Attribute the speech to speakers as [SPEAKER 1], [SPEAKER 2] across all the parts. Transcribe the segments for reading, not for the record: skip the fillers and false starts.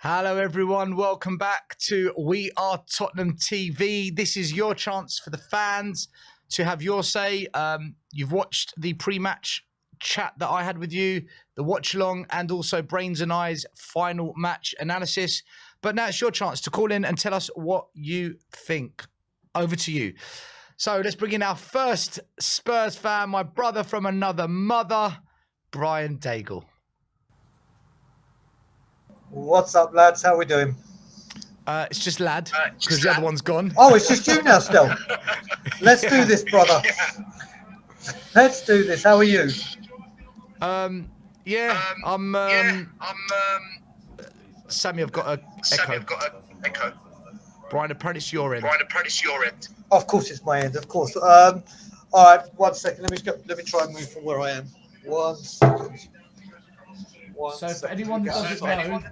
[SPEAKER 1] Hello everyone, welcome back to We Are Tottenham TV. This is your chance for the fans to have your say. You've watched the pre-match chat that I had with you, the watch-along, and also Brains and I's final match analysis. But now it's your chance to call in and tell us what you think. Over to you. So let's bring in our first Spurs fan, my brother from another mother, Brian Daigle.
[SPEAKER 2] What's up, lads? How we doing?
[SPEAKER 1] It's just lad, because the other one's gone.
[SPEAKER 2] Oh, it's just you now still. Let's do this, brother. Let's do this. How are you?
[SPEAKER 1] I'm Sammy, I've got an echo. Brian, apparently it's your end.
[SPEAKER 2] Of course, it's my end. Of course. All right. 1 second. Let me try and move from where I am. 1 second.
[SPEAKER 1] For anyone that doesn't know,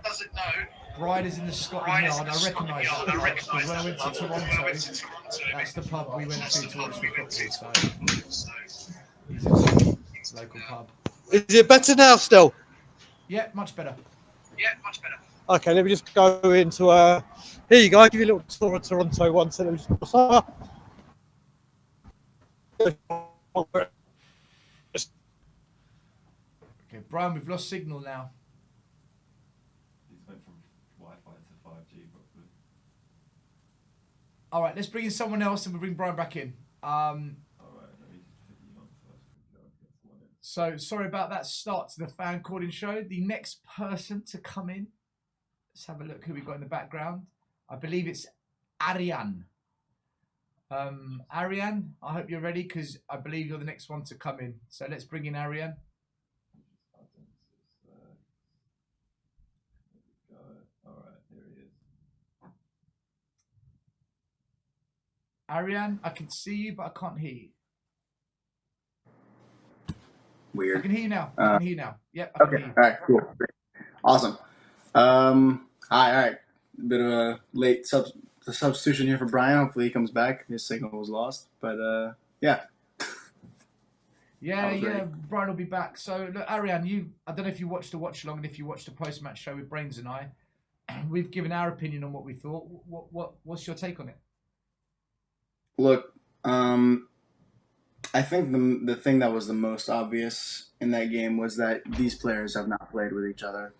[SPEAKER 1] Brian is in the Scotland Yard. I recognise that because when I went to Toronto, that's the pub we went to watch the football. So he's in the local pub.
[SPEAKER 2] Is it better now still?
[SPEAKER 1] Yeah, much better.
[SPEAKER 2] Okay, let me just go into here you go. I'll give you a little tour of Toronto once. And
[SPEAKER 1] Okay, Brian, we've lost signal now.
[SPEAKER 3] He's went from Wi-Fi to 5G probably.
[SPEAKER 1] All right, let's bring in someone else and we'll bring Brian back in.
[SPEAKER 3] All right, let me just put you on first.
[SPEAKER 1] So sorry about that start to the fan calling show. The next person to come in, let's have a look who we've got in the background. I believe it's Arian. Arian, I hope you're ready because I believe you're the next one to come in. So let's bring in Arian.
[SPEAKER 3] All right, there he is.
[SPEAKER 1] Arian, I can see you, but I can't hear you.
[SPEAKER 4] Weird.
[SPEAKER 1] I can hear you now. Yep, I can
[SPEAKER 4] Okay.
[SPEAKER 1] hear you.
[SPEAKER 4] All right. Cool. Great. Awesome. Hi. All right. Bit of a late substitution here for Brian. Hopefully he comes back. His signal was lost, but yeah.
[SPEAKER 1] Yeah. Brian will be back. So look, Arian, I don't know if you watched the watch along and if you watched the post-match show with Brains and I. We've given our opinion on what we thought. What's your take on it?
[SPEAKER 4] Look, I think the thing that was the most obvious in that game was that these players have not played with each other.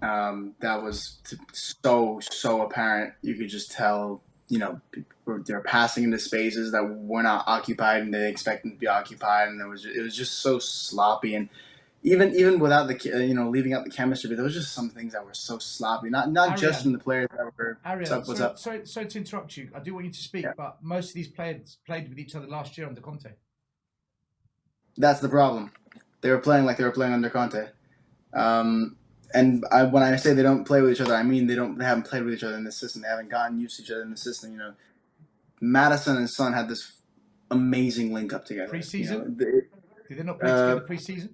[SPEAKER 4] That was so apparent. You could just tell, they're passing into spaces that were not occupied and they expect them to be occupied, and it was just so sloppy. And even without leaving out the chemistry, but there was just some things that were so sloppy. Not
[SPEAKER 1] Arian,
[SPEAKER 4] just from the players that were.
[SPEAKER 1] Arian,
[SPEAKER 4] what's up?
[SPEAKER 1] Sorry to interrupt you. I do want you to speak, but most of these players played with each other last year under Conte.
[SPEAKER 4] That's the problem. They were playing like they were playing under Conte. And when I say they don't play with each other, I mean they haven't played with each other in the system. They haven't gotten used to each other in the system. Madison and Son had this amazing link up together.
[SPEAKER 1] Preseason? Did they not play together preseason?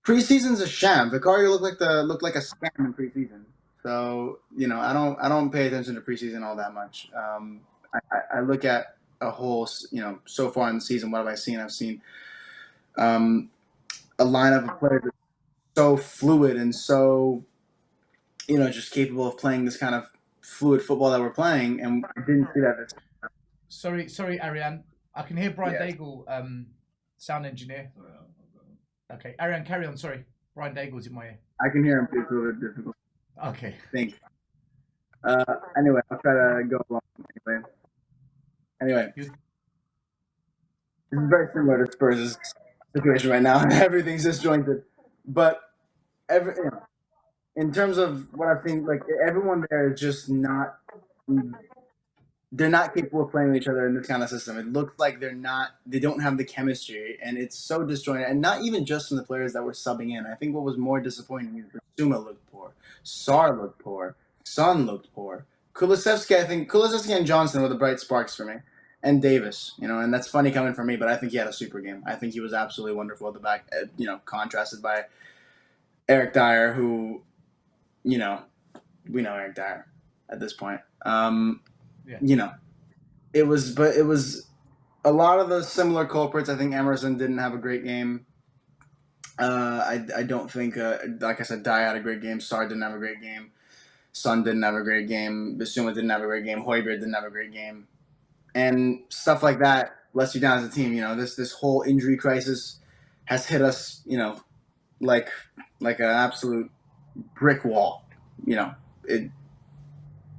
[SPEAKER 4] Preseason's a sham. Vicario looked like a scam in preseason. So I don't pay attention to preseason all that much. I look at a whole so far in the season. What have I seen? I've seen a lineup of players that's so fluid and so just capable of playing this kind of fluid football that we're playing, and I didn't see that.
[SPEAKER 1] Sorry, Arian. I can hear Brian Daigle, sound engineer. Okay, Arian, carry on. Sorry, Brian Daigle's in my ear.
[SPEAKER 4] I can hear him. It's a little bit difficult.
[SPEAKER 1] Okay.
[SPEAKER 4] Thank you. Anyway, I'll try to go along. Anyway, this is very similar to Spurs' situation right now. Everything's disjointed, but in terms of what I've seen, like everyone there is just not. They're not capable of playing with each other in this kind of system. It looks like they don't have the chemistry, and it's so disjointed. And not even just from the players that were subbing in. I think what was more disappointing is that Suma looked poor, Sarr looked poor, Son looked poor. Kulusevski and Johnson were the bright sparks for me, and Davis. And that's funny coming from me, but I think he had a super game. I think he was absolutely wonderful at the back. Contrasted by Eric Dyer, who, we know Eric Dyer at this point. It was a lot of the similar culprits. I think Emerson didn't have a great game. I don't think, like I said, Dye had a great game. Sarr didn't have a great game. Son didn't have a great game. Bissouma didn't have a great game. Højbjerg didn't have a great game. And stuff like that lets you down as a team. You know, this whole injury crisis has hit us, you know, like an absolute brick wall. You know,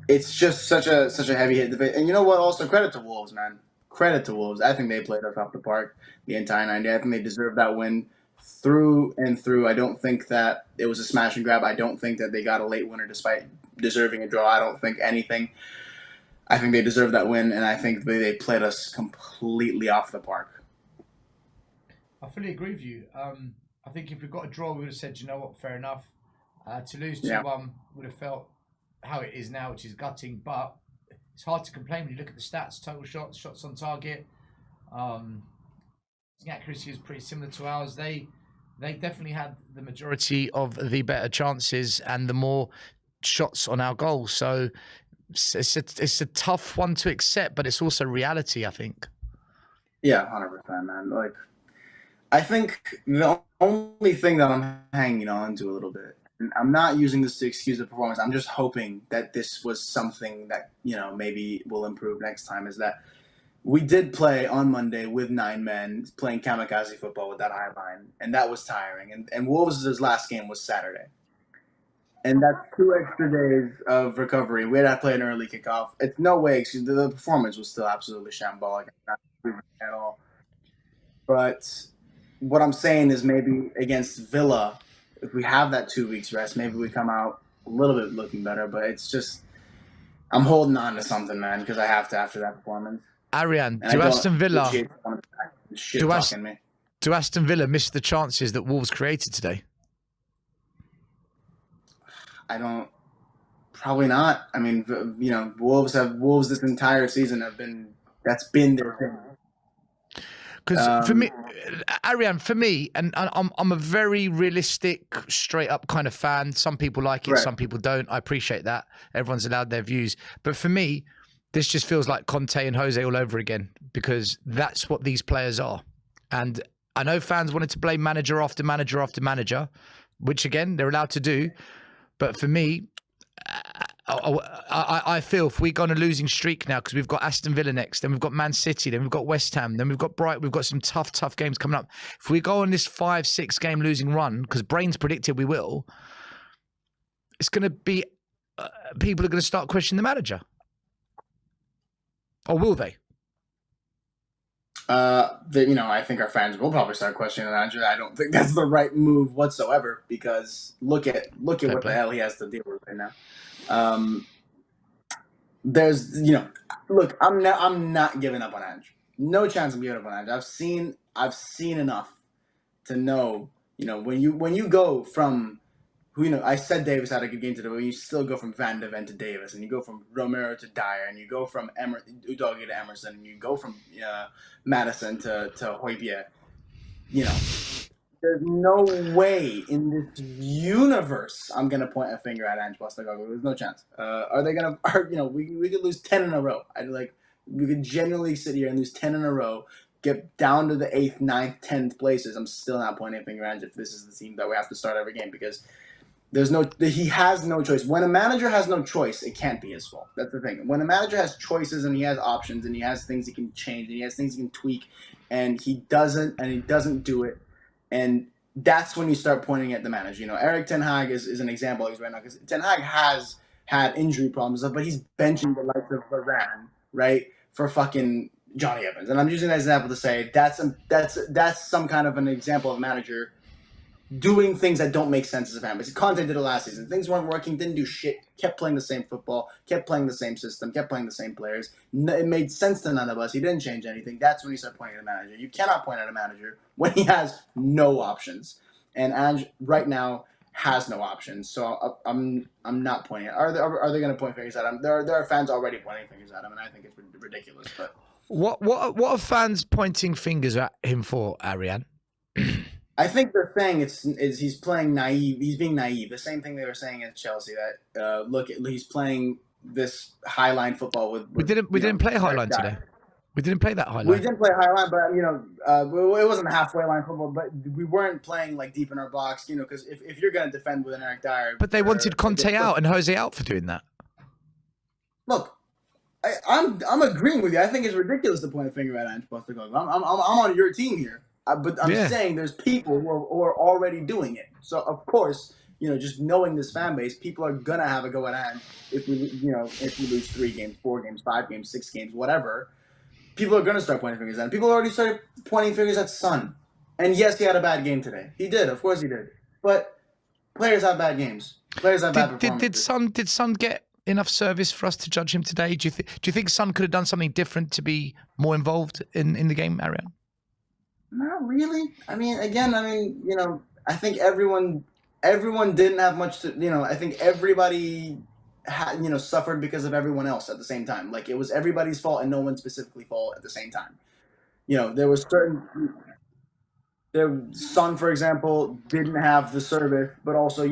[SPEAKER 4] it's just such a heavy hit. And you know what? Also, credit to Wolves, man. Credit to Wolves. I think they played us off the park the entire 90. I think they deserved that win through and through. I don't think that it was a smash and grab. I don't think that they got a late winner despite deserving a draw. I don't think anything. I think they deserved that win, and I think they played us completely off the park.
[SPEAKER 1] I fully agree with you. I think if we got a draw, we would have said, you know what, fair enough. To lose 2-1 would have felt how it is now, which is gutting, but it's hard to complain when you look at the stats, total shots, shots on target. The accuracy is pretty similar to ours. They definitely had the majority of the better chances and the more shots on our goals. So it's a tough one to accept, but it's also reality, I think.
[SPEAKER 4] Yeah, 100%, man. Like, I think the only thing that I'm hanging on to a little bit, and I'm not using this to excuse the performance, I'm just hoping that this was something that, you know, maybe will improve next time, is that we did play on Monday with 9 men playing kamikaze football with that high line, and that was tiring. And Wolves' last game was Saturday. And that's 2 extra days of recovery. We had to play an early kickoff. It's no way. The performance was still absolutely shambolic. Not at all. But what I'm saying is maybe against Villa, if we have that 2 weeks rest, maybe we come out a little bit looking better. But it's just, I'm holding on to something, man, because I have to after that performance.
[SPEAKER 1] Arian, do Aston Villa miss the chances that Wolves created today?
[SPEAKER 4] I don't. Probably not. I mean, you know, Wolves this entire season that's been their thing.
[SPEAKER 1] Because for me, Arian, and I'm a very realistic, straight up kind of fan. Some people like it,
[SPEAKER 4] right.
[SPEAKER 1] Some people don't. I appreciate that. Everyone's allowed their views. But for me, this just feels like Conte and Jose all over again, because that's what these players are. And I know fans wanted to blame manager after manager after manager, which again, they're allowed to do. But for me, I feel if we go on a losing streak now, because we've got Aston Villa next, then we've got Man City, then we've got West Ham, then we've got Brighton, we've got some tough games coming up. If we go on this 5-6 game losing run, because Brains predicted we will, it's going to be, people are going to start questioning the manager. Or will they?
[SPEAKER 4] You know, I think our fans will probably start questioning the manager. I don't think that's the right move whatsoever, because look at what the hell he has to deal with right now. There's, you know, look, I'm not giving up on Ange. No chance I'm giving up on Ange. I've seen enough to know, you know, when you go from, you know, I said Davis had a good game today, but you still go from Van de Ven to Davis, and you go from Romero to Dyer, and you go from Udogie to Emerson, and you go from Madison to Højbjerg. You know, there's no way in this universe I'm gonna point a finger at Ange Postecoglou. There's no chance. Are they gonna? You know, we could lose 10 in a row. We could genuinely sit here and lose 10 in a row, get down to the 8th, 9th, 10th places. I'm still not pointing a finger at Ange if this is the team that we have to start every game, because he has no choice. When a manager has no choice, it can't be his fault. That's the thing. When a manager has choices and he has options and he has things he can change and he has things he can tweak, and he doesn't do it, and that's when you start pointing at the manager. You know, Erik Ten Hag is an example right now, because Ten Hag has had injury problems, but he's benching the likes of Varane, right, for fucking Johnny Evans. And I'm using that example to say that's some kind of an example of a manager doing things that don't make sense as a fan. But Conte did it last season. Things weren't working, didn't do shit, kept playing the same football, kept playing the same system, kept playing the same players. It made sense to none of us. He didn't change anything. That's when you start pointing at a manager. You cannot point at a manager when he has no options. And Ange right now has no options. So I'm not pointing at. Are they going to point fingers at him? There are fans already pointing fingers at him, and I think it's ridiculous. But
[SPEAKER 1] what are fans pointing fingers at him for, Arian?
[SPEAKER 4] I think they're saying is he's playing naive. He's being naive. The same thing they were saying at Chelsea, that he's playing this high line football with
[SPEAKER 1] we didn't play high line today. We didn't play that high
[SPEAKER 4] We
[SPEAKER 1] line.
[SPEAKER 4] didn't play high line, but it wasn't halfway line football. But we weren't playing like deep in our box, because if you're going to defend with an Eric Dyer,
[SPEAKER 1] But they wanted Conte out and Jose out for doing that.
[SPEAKER 4] Look, I'm agreeing with you. I think it's ridiculous to point a finger at Ange Postecoglou. I'm on your team here, but I'm saying there's people who are already doing it. So of course, just knowing this fan base, people are gonna have a go at Ange if we lose 3 games, 4 games, 5 games, 6 games, whatever. People are gonna start pointing fingers at him. People already started pointing fingers at Son. And yes, he had a bad game today. He did, of course he did. But players have bad games. Players have bad performances.
[SPEAKER 1] Did Son get enough service for us to judge him today? Do you think Son could have done something different to be more involved in the game, Arian?
[SPEAKER 4] Not really. I think everyone didn't have much to. I think everybody had suffered because of everyone else at the same time. Like it was everybody's fault and no one specifically fault at the same time. There was Son, for example, didn't have the service, but also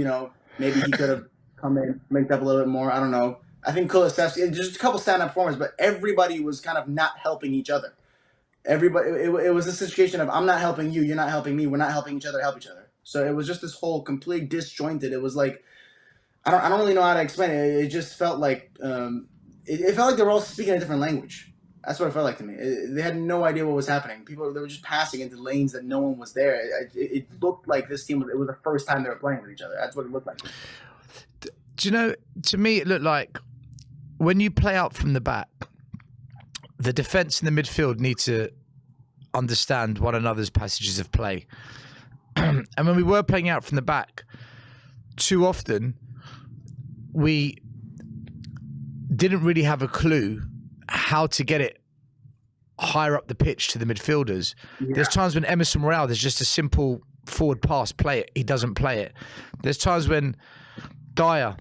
[SPEAKER 4] maybe he could have come in, linked up a little bit more. I don't know. I think Kulusevski, just a couple stand-up performers, but everybody was kind of not helping each other. Everybody, it was a situation of I'm not helping you, you're not helping me, we're not helping each other, help each other. So it was just this whole complete disjointed. It was like I don't really know how to explain it. It just felt like it felt like they were all speaking a different language. That's what it felt like to me. They had no idea what was happening. They were just passing into lanes that no one was there. It looked like this team. It was the first time they were playing with each other. That's what it looked like.
[SPEAKER 1] Do you know? To me, it looked like when you play out from the back, the defense and the midfield need to understand one another's passages of play. And when we were playing out from the back, too often we didn't really have a clue how to get it higher up the pitch to the midfielders. Yeah. There's times when Emerson Royale, there's just a simple forward pass, play it. He doesn't play it. There's times when Dyer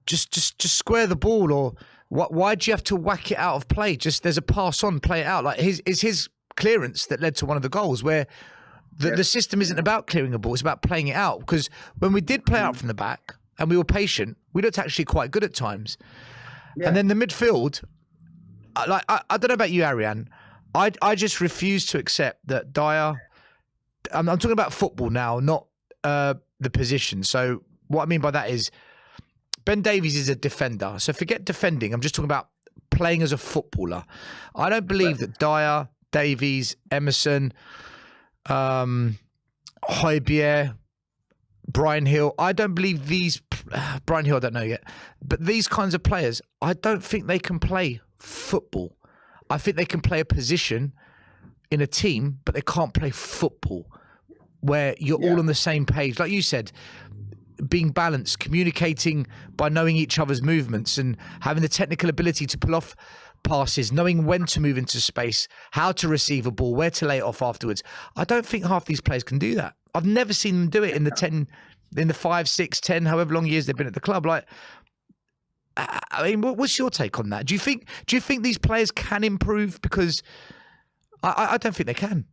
[SPEAKER 1] just square the ball, or why do you have to whack it out of play? Just there's a pass on, play it out. Like his clearance that led to one of the goals where the system isn't about clearing a ball, it's about playing it out. Because when we did play out from the back and we were patient, we looked actually quite good at times. Yeah. And then the midfield, I don't know about you, Arian. I just refuse to accept that Dyer. I'm talking about football now, not the position. So what I mean by that is Ben Davies is a defender. So forget defending. I'm just talking about playing as a footballer. I don't believe that Dyer, Davies, Emerson, Højbjerg, Brian Hill. I don't believe these. Brian Hill, I don't know yet. But these kinds of players, I don't think they can play football. I think they can play a position in a team, but they can't play football where you're all on the same page. Like you said, being balanced, communicating by knowing each other's movements and having the technical ability to pull off passes, knowing when to move into space, how to receive a ball, where to lay it off afterwards. I don't think half these players can do that. I've never seen them do it in the 5, 6, 10, however long years they've been at the club. Like, I mean, what's your take on that? Do you think these players can improve? Because I don't think they can.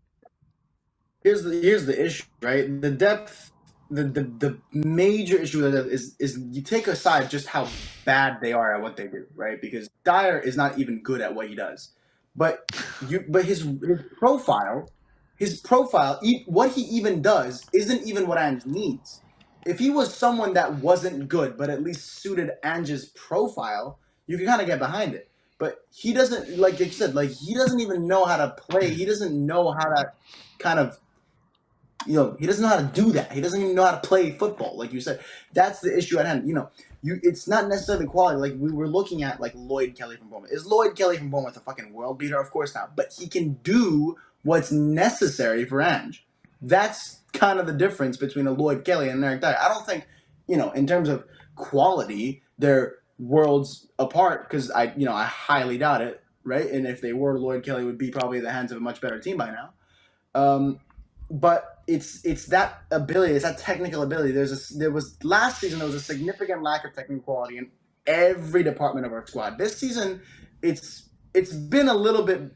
[SPEAKER 4] Here's the issue, right? The depth. The major issue with that is you take aside just how bad they are at what they do, right? Because Dyer is not even good at what he does, but his profile, what he even does isn't even what Ange needs. If he was someone that wasn't good but at least suited Ange's profile, you can kind of get behind it. But he doesn't, like you said, like he doesn't even know how to play. He doesn't know how to kind of. He doesn't know how to do that. He doesn't even know how to play football, like you said. That's the issue at hand. It's not necessarily quality. Like we were looking at, like Lloyd Kelly from Bournemouth. Is Lloyd Kelly from Bournemouth a fucking world beater? Of course not. But he can do what's necessary for Ange. That's kind of the difference between a Lloyd Kelly and an Eric Dyer. I don't think, in terms of quality, they're worlds apart because I highly doubt it, right? And if they were, Lloyd Kelly would be probably in the hands of a much better team by now. But it's that ability, it's that technical ability. Last season there was a significant lack of technical quality in every department of our squad. This season, it's been a little bit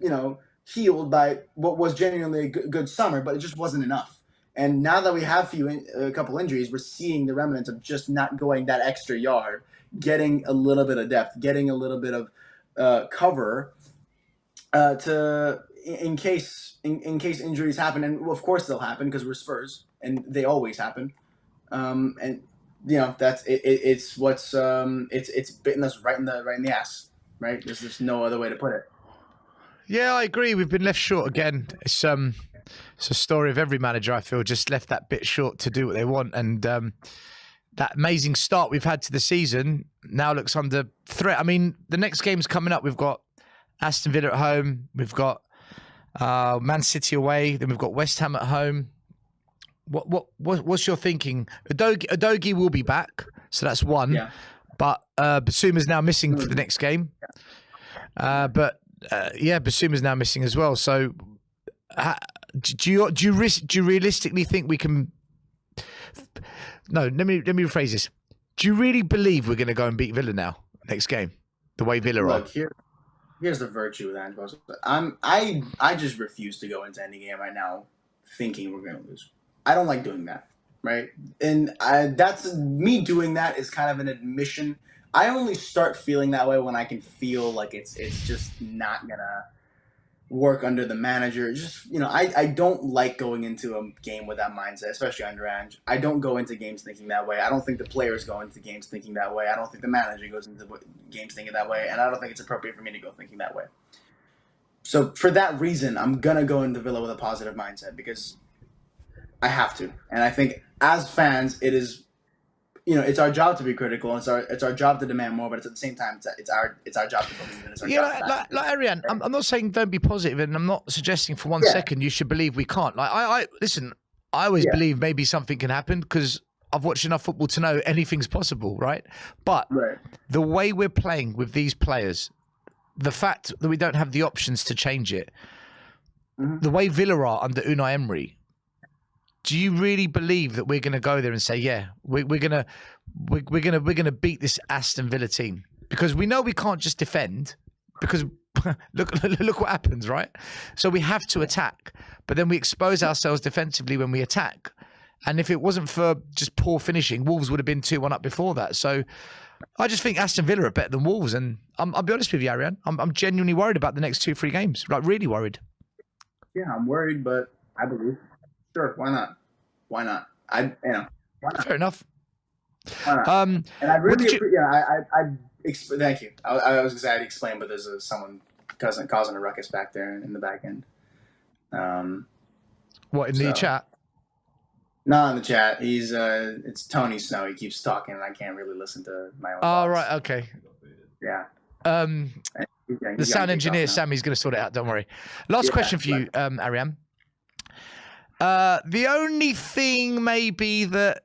[SPEAKER 4] healed by what was genuinely a good summer, but it just wasn't enough. And now that we have a couple injuries, we're seeing the remnants of just not going that extra yard, getting a little bit of depth, getting a little bit of cover. In case injuries happen, and of course they'll happen because we're Spurs and they always happen. And you know that's it's what's it's bitten us right in the ass, right? There's just no other way to put it.
[SPEAKER 1] Yeah, I agree. We've been left short again. It's a story of every manager, I feel, just left that bit short to do what they want. And that amazing start we've had to the season now looks under threat. I mean, the next game's coming up. We've got Aston Villa at home. We've got Man City away. Then we've got West Ham at home. What's your thinking? Udogie will be back, so that's one.
[SPEAKER 4] Yeah.
[SPEAKER 1] But Basuma's now missing for the next game. Basuma's now missing as well. So, do you realistically think we can? No, let me rephrase this. Do you really believe we're going to go and beat Villa now next game? The way Villa are.
[SPEAKER 4] Look, here's the virtue of that. I just refuse to go into any game right now thinking we're going to lose. I don't like doing that, right? And that's me doing that is kind of an admission. I only start feeling that way when I can feel like it's just not gonna work under the manager. Just I don't like going into a game with that mindset, especially under Ange. I don't go into games thinking that way. I don't think the players go into games thinking that way. I don't think the manager goes into games thinking that way, and I don't think it's appropriate for me to go thinking that way. So for that reason, I'm gonna go into Villa with a positive mindset because I have to, and I think as fans, it is. It's our job to be critical, and it's our job to demand more. But at the same time, it's our job to believe, and it's our job.
[SPEAKER 1] Like Arian, I'm not saying don't be positive, and I'm not suggesting for one second you should believe we can't. Like I listen, I always believe maybe something can happen because I've watched enough football to know anything's possible, right? But the way we're playing with these players, the fact that we don't have the options to change it, the way Villa are under Unai Emery. Do you really believe that we're going to go there and say, yeah, we're going to beat this Aston Villa team? Because we know we can't just defend. Because look what happens, right? So we have to attack, but then we expose ourselves defensively when we attack. And if it wasn't for just poor finishing, Wolves would have been 2-1 up before that. So I just think Aston Villa are better than Wolves. And I'll be honest with you, Arian, I'm genuinely worried about the next 2-3 games. Like really worried.
[SPEAKER 4] Yeah, I'm worried, but I believe. Sure, why not? Why not? Why not?
[SPEAKER 1] Fair enough.
[SPEAKER 4] Why not? And I really, thank you. I was excited to explain, but there's someone causing a ruckus back there in the back end.
[SPEAKER 1] What in the chat?
[SPEAKER 4] No, in the chat. It's Tony Snow. He keeps talking, and I can't really listen to my own.
[SPEAKER 1] Oh, right, okay.
[SPEAKER 4] Yeah.
[SPEAKER 1] The sound engineer Sammy's going to sort it out. Don't worry. Last question for you, Arian. The only thing maybe that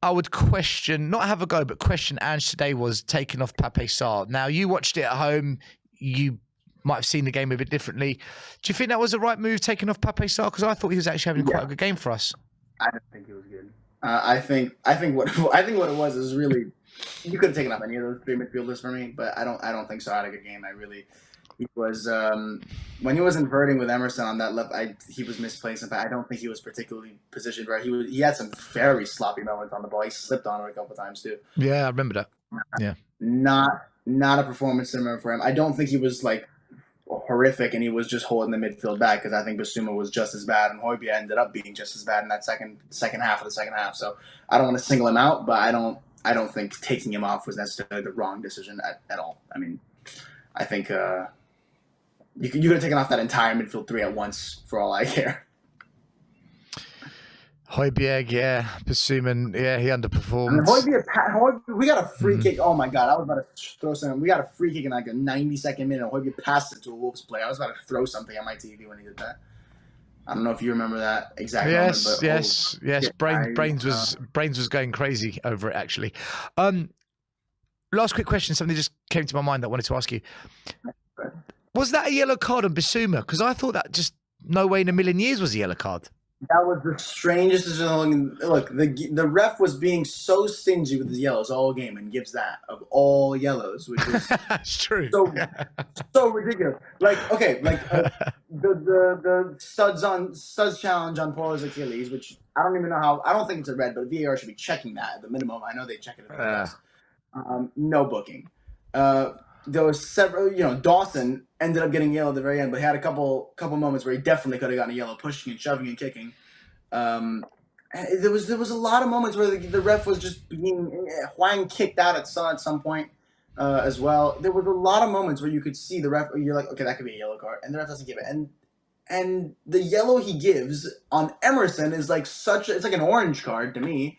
[SPEAKER 1] I would question, not have a go, but question Ange today was taking off Pape Sarr. Now, you watched it at home. You might have seen the game a bit differently. Do you think that was the right move, taking off Pape Sarr? Because I thought he was actually having quite a good game for us.
[SPEAKER 4] I don't think he was good. I think what it was is really you could have taken off any of those three midfielders for me, but I don't think so. I had a good game. He was when he was inverting with Emerson on that left. He was misplacing. I don't think he was particularly positioned right. He had some very sloppy moments on the ball. He slipped on it a couple of times too.
[SPEAKER 1] Yeah, I remember that. Yeah,
[SPEAKER 4] not a performance similar for him. I don't think he was like horrific, and he was just holding the midfield back because I think Basuma was just as bad, and Højbjerg ended up being just as bad in that second half of the second half. So I don't want to single him out, but I don't think taking him off was necessarily the wrong decision at all. I mean, I think. You could have taken off that entire midfield three at once, for all I care.
[SPEAKER 1] Højbjerg, yeah. Basuman, yeah, he underperformed.
[SPEAKER 4] Højbjerg, we got a free kick. Oh my God, I was about to throw something. We got a free kick in like a 92nd minute. Højbjerg passed it to a Wolves player. I was about to throw something on my TV when he did that. I don't know if you remember that exact moment. But
[SPEAKER 1] yes. Brains was going crazy over it, actually. Last quick question, something just came to my mind that I wanted to ask you. Was that a yellow card on Basuma? Because I thought that just no way in a million years was a yellow card.
[SPEAKER 4] That was the strangest decision. Look, the ref was being so stingy with his yellows all game and gives that of all yellows, which is
[SPEAKER 1] that's true.
[SPEAKER 4] So ridiculous. Like the studs challenge on Paul's Achilles, which I don't even know how. I don't think it's a red, but VAR should be checking that at the minimum. I know they check it. No booking. there was several, Dawson ended up getting yellow at the very end, but he had a couple moments where he definitely could have gotten a yellow, pushing and shoving and kicking. And there was a lot of moments where the ref was just being Huang kicked out at some point as well. There was a lot of moments where you could see the ref. You're like, okay, that could be a yellow card, and the ref doesn't give it. And the yellow he gives on Emerson is like it's like an orange card to me,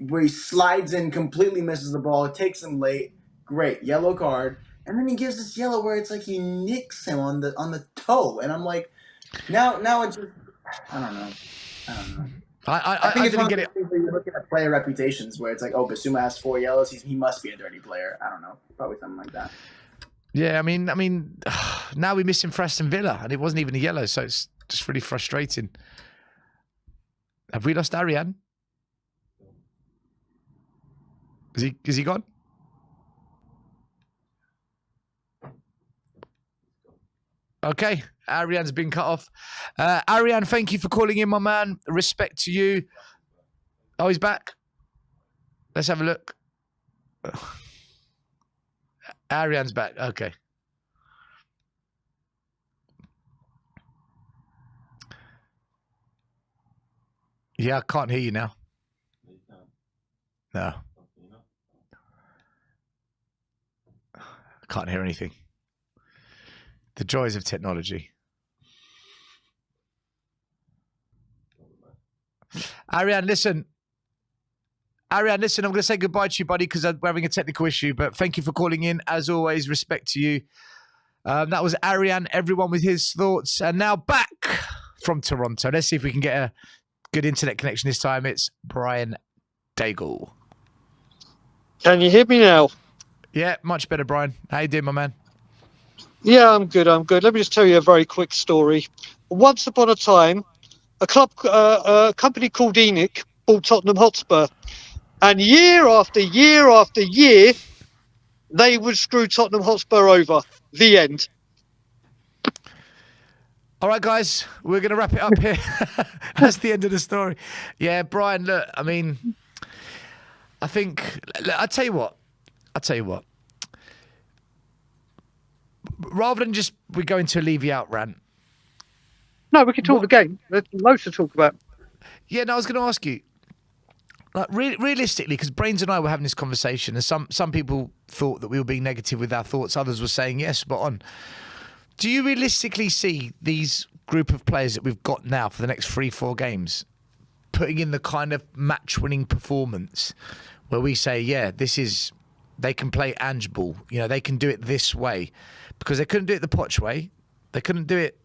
[SPEAKER 4] where he slides in, completely misses the ball, takes him late, great yellow card, and then he gives this yellow where it's like he nicks him on the toe, and I'm like, now it just I don't know. I think it's
[SPEAKER 1] didn't
[SPEAKER 4] one of
[SPEAKER 1] get
[SPEAKER 4] those
[SPEAKER 1] it.
[SPEAKER 4] things where you're looking at player reputations where it's like, oh, Basuma has 4 yellows, he must be a dirty player. I don't know, probably something like that.
[SPEAKER 1] Yeah, I mean, now we're missing for Aston Villa, and it wasn't even a yellow, so it's just really frustrating. Have we lost Arian? Is he gone? Okay, Arian's been cut off. Arian, thank you for calling in, my man. Respect to you. Oh, he's back. Let's have a look. Arian's back. Okay. Yeah, I can't hear you now. No. I can't hear anything. The joys of technology. Arian, listen. I'm going to say goodbye to you, buddy, because we're having a technical issue. But thank you for calling in. As always, respect to you. That was Arian, everyone with his thoughts. And now back from Toronto. Let's see if we can get a good internet connection this time. It's Brian Daigle.
[SPEAKER 5] Can you hear me now?
[SPEAKER 1] Yeah, much better, Brian. How you doing, my man?
[SPEAKER 5] Yeah, I'm good. Let me just tell you a very quick story. Once upon a time, a company called Enoch bought Tottenham Hotspur. And year after year after year, they would screw Tottenham Hotspur over. The end.
[SPEAKER 1] All right, guys, we're going to wrap it up here. That's the end of the story. Yeah, Brian, look, I mean, I think, I'll tell you what. Rather than just we go into a Levy out rant.
[SPEAKER 5] No, we can talk the game. There's loads to talk about.
[SPEAKER 1] Yeah, no, I was going to ask you, like, realistically, because Brains and I were having this conversation, and some people thought that we were being negative with our thoughts. Others were saying, yes, spot on. Do you realistically see these group of players that we've got now for the next 3-4 games putting in the kind of match-winning performance where we say, yeah, they can play Ange ball. You know, they can do it this way. Because they couldn't do it the Poch way. They couldn't do it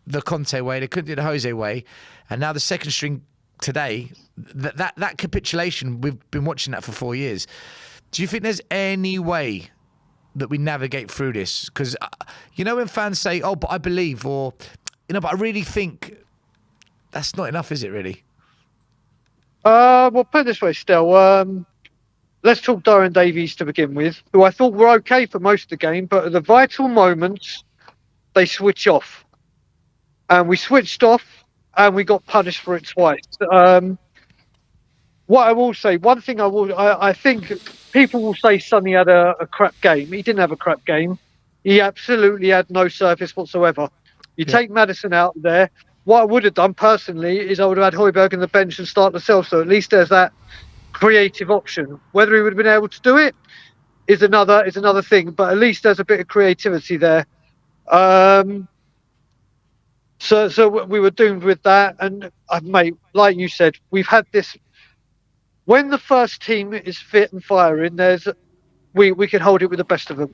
[SPEAKER 1] the Conte way. They couldn't do it the Jose way. And now the second string today, that capitulation, we've been watching that for 4 years. Do you think there's any way that we navigate through this? Because, when fans say, oh, but I believe, or, but I really think that's not enough, is it really?
[SPEAKER 5] Well, put it this way, Stel. Let's talk Darren Davies to begin with, who I thought were okay for most of the game, but at the vital moments, they switch off. And we switched off, and we got punished for it twice. What I will say, one thing I think people will say Sonny had a crap game. He didn't have a crap game. He absolutely had no surface whatsoever. Take Maddison out there. What I would have done personally is I would have had Højbjerg on the bench and start myself. So at least there's that creative option. Whether he would have been able to do it is another thing. But at least there's a bit of creativity there. So we were doomed with that. And mate, like you said, we've had this. When the first team is fit and firing, we can hold it with the best of them.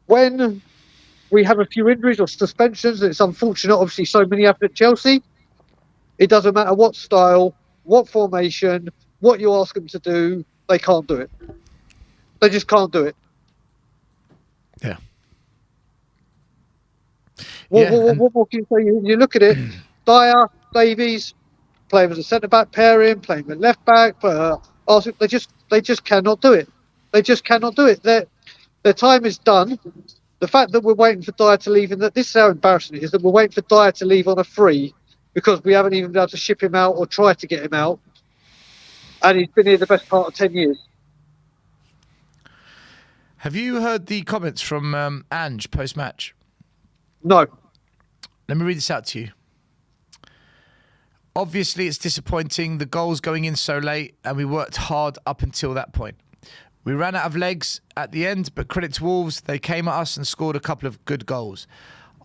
[SPEAKER 5] When we have a few injuries or suspensions, it's unfortunate. Obviously, so many happen at Chelsea. It doesn't matter what style, what formation, what you ask them to do, they can't do it. They just can't do it.
[SPEAKER 1] Yeah.
[SPEAKER 5] What more can you say? You look at it, Dyer, Davies, playing as a centre-back pairing, playing at left-back, they just cannot do it. They just cannot do it. Their time is done. The fact that we're waiting for Dyer to leave, and this is how embarrassing it is, that we're waiting for Dyer to leave on a free because we haven't even been able to ship him out or try to get him out. And he's been here the best part of 10 years.
[SPEAKER 1] Have you heard the comments from Ange post-match?
[SPEAKER 5] No.
[SPEAKER 1] Let me read this out to you. Obviously, it's disappointing, the goals going in so late, and we worked hard up until that point. We ran out of legs at the end, but credit to Wolves, they came at us and scored a couple of good goals.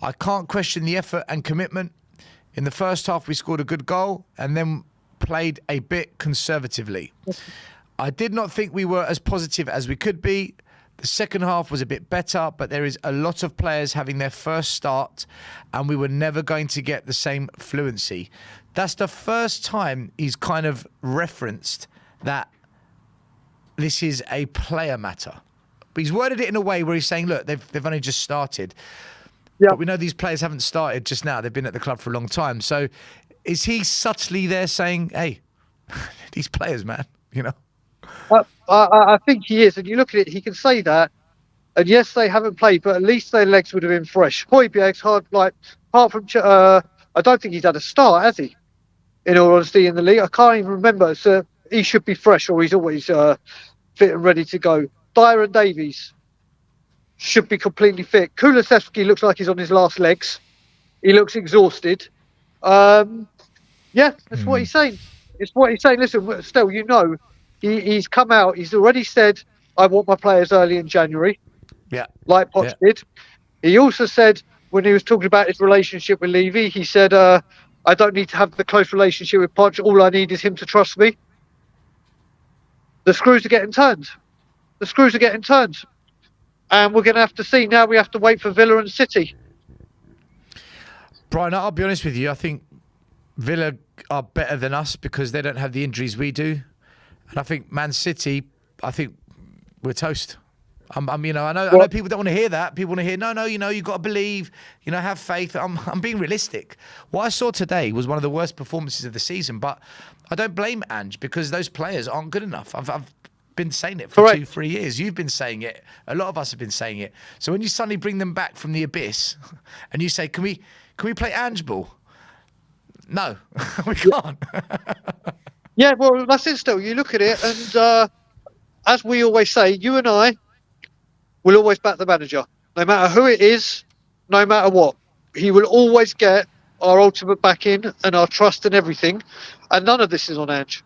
[SPEAKER 1] I can't question the effort and commitment. In the first half, we scored a good goal and then played a bit conservatively. I did not think we were as positive as we could be. The second half was a bit better, but there is a lot of players having their first start and we were never going to get the same fluency. That's the first time he's kind of referenced that this is a player matter. But he's worded it in a way where he's saying, look, they've only just started.
[SPEAKER 5] Yeah.
[SPEAKER 1] But we know these players haven't started just now. They've been at the club for a long time. So is he subtly there saying, hey, these players, man, you know?
[SPEAKER 5] I think he is. And you look at it, he can say that. And yes, they haven't played, but at least their legs would have been fresh. Højbjerg's hard, like, apart from, I don't think he's had a start, has he? In all honesty, in the league. I can't even remember. So he should be fresh, or he's always fit and ready to go. Dyer and Davies should be completely fit. Kulusevski looks like he's on his last legs. He looks exhausted. Yeah, that's what he's saying. It's what he's saying. Listen, still, you know, he's come out. He's already said, I want my players early in January.
[SPEAKER 1] Yeah.
[SPEAKER 5] Like Potts did. He also said, when he was talking about his relationship with Levy, he said, I don't need to have the close relationship with Poch. All I need is him to trust me. The screws are getting turned. The screws are getting turned. And we're going to have to see. Now we have to wait for Villa and City.
[SPEAKER 1] Brian, I'll be honest with you. I think Villa are better than us because they don't have the injuries we do. And I think Man City, I think we're toast. You know, I know people don't want to hear that. People want to hear, no, you know, you've got to believe, you know, have faith. I'm being realistic. What I saw today was one of the worst performances of the season, but I don't blame Ange because those players aren't good enough. I've been saying it for 2-3 years. You've been saying it. A lot of us have been saying it. So when you suddenly bring them back from the abyss and you say, can we play Ange ball? No, we can't.
[SPEAKER 5] Yeah, well, that's it still. You look at it and as we always say, you and I will always back the manager. No matter who it is, no matter what. He will always get our ultimate backing and our trust and everything. And none of this is on Ange.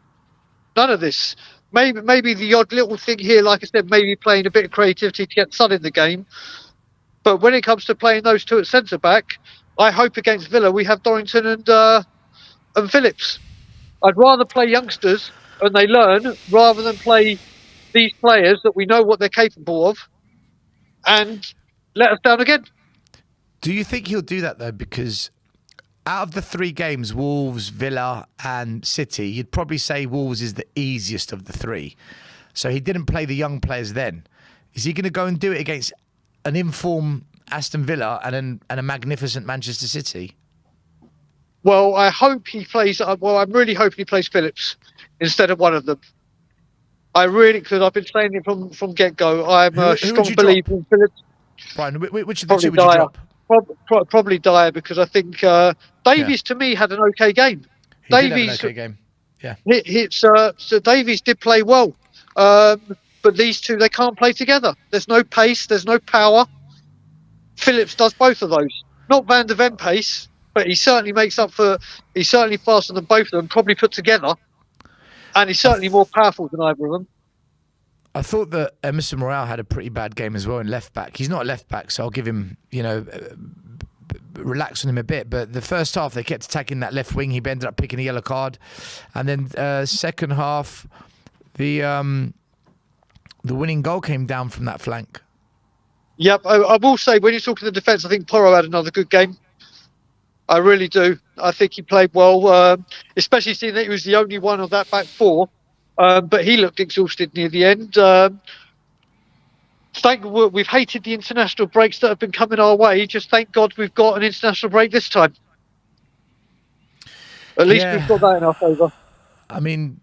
[SPEAKER 5] None of this. Maybe the odd little thing here, like I said, maybe playing a bit of creativity to get Son in the game. But when it comes to playing those two at centre-back, I hope against Villa we have Dorrington and Phillips. I'd rather play youngsters and they learn rather than play these players that we know what they're capable of and let us down again.
[SPEAKER 1] Do you think he'll do that, though? Because out of the 3 games, Wolves, Villa and City, you'd probably say Wolves is the easiest of the 3. So he didn't play the young players then. Is he going to go and do it against an informed Aston Villa and a magnificent Manchester City?
[SPEAKER 5] Well, I hope he plays... Well, I'm really hoping he plays Phillips instead of one of them. I really... Because I've been saying it from get-go. I'm a strong believer in Phillips.
[SPEAKER 1] Brian, which of the two would you drop?
[SPEAKER 5] Probably Dyer, because I think Davies to me had an okay game.
[SPEAKER 1] He did have an okay game. Yeah.
[SPEAKER 5] So Davies did play well, but these two, they can't play together. There's no pace, there's no power. Phillips does both of those. Not Van der Ven pace, but he certainly makes up for. He's certainly faster than both of them, probably put together, and he's certainly more powerful than either of them.
[SPEAKER 1] I thought that Emerson Royale had a pretty bad game as well in left back. He's not a left back, so I'll give him, relax on him a bit. But the first half, they kept attacking that left wing. He ended up picking a yellow card. And then second half, the winning goal came down from that flank.
[SPEAKER 5] Yep, I will say, when you're talking the defence, I think Porro had another good game. I really do. I think he played well, especially seeing that he was the only one of that back 4. But he looked exhausted near the end. We've hated the international breaks that have been coming our way. Just thank God we've got an international break this time. At least we've got that in our favour.
[SPEAKER 1] I mean,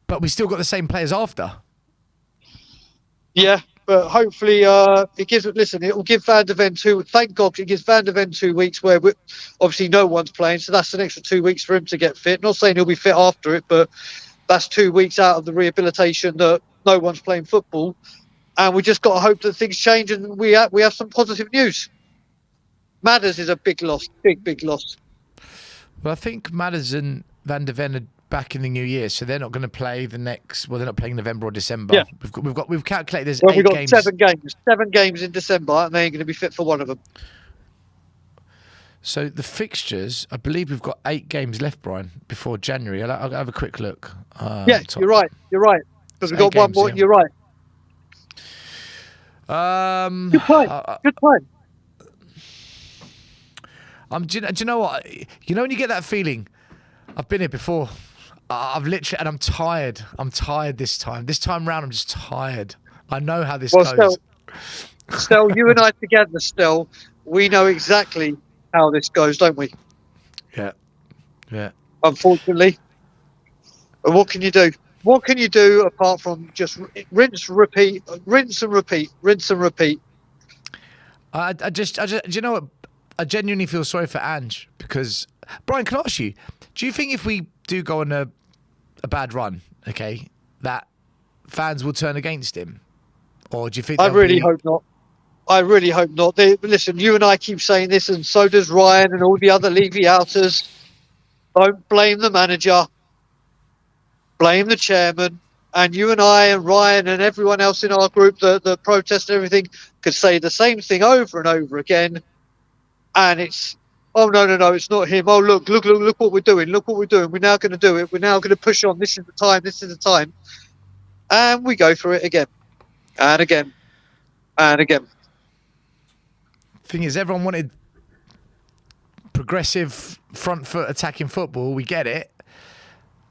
[SPEAKER 1] but we still got the same players after.
[SPEAKER 5] Yeah, but hopefully it gives. Listen, it will give Van der Ven 2. Thank God it gives Van der Ven 2 weeks where obviously no one's playing, so that's an extra 2 weeks for him to get fit. Not saying he'll be fit after it, but That's 2 weeks out of the rehabilitation that no one's playing football. And we just got to hope that things change and we have some positive news. Madders is a big loss, big loss.
[SPEAKER 1] Well, I think Madders and Van der Ven are back in the new year, so they're not going to play the next. Well, they're not playing November or December.
[SPEAKER 5] Yeah.
[SPEAKER 1] We've calculated there's
[SPEAKER 5] Well,
[SPEAKER 1] 8
[SPEAKER 5] we've got
[SPEAKER 1] games.
[SPEAKER 5] 7 games in December, and they ain't going to be fit for one of them.
[SPEAKER 1] So the fixtures, I believe we've got 8 games left, Brian, before January. I'll have a quick look.
[SPEAKER 5] Yeah, you're right. Because we've got one more.
[SPEAKER 1] Yeah.
[SPEAKER 5] You're right. Good time. Good time.
[SPEAKER 1] Do you know what? You know when you get that feeling? I've been here before. I've literally, and I'm tired. I'm tired this time. This time round, I'm just tired. I know how this goes.
[SPEAKER 5] Stel, you and I together, Stel, we know exactly how this goes, don't we?
[SPEAKER 1] Yeah.
[SPEAKER 5] Unfortunately. But what can you do? What can you do apart from just rinse, repeat, rinse and repeat, rinse and repeat?
[SPEAKER 1] I just, do you know what? I genuinely feel sorry for Ange because, Brian, can I ask you, do you think if we do go on a bad run, okay, that fans will turn against him? Or do you think
[SPEAKER 5] I really hope not. I really hope not. Listen, you and I keep saying this, and so does Ryan and all the other Levy-outers. Don't blame the manager. Blame the chairman. And you and I and Ryan and everyone else in our group, the protest and everything, could say the same thing over and over again. And it's, oh, no, it's not him. Oh, look what we're doing. Look what we're doing. We're now going to do it. We're now going to push on. This is the time. And we go through it again and again and again.
[SPEAKER 1] Thing is, everyone wanted progressive front foot attacking football. We get it.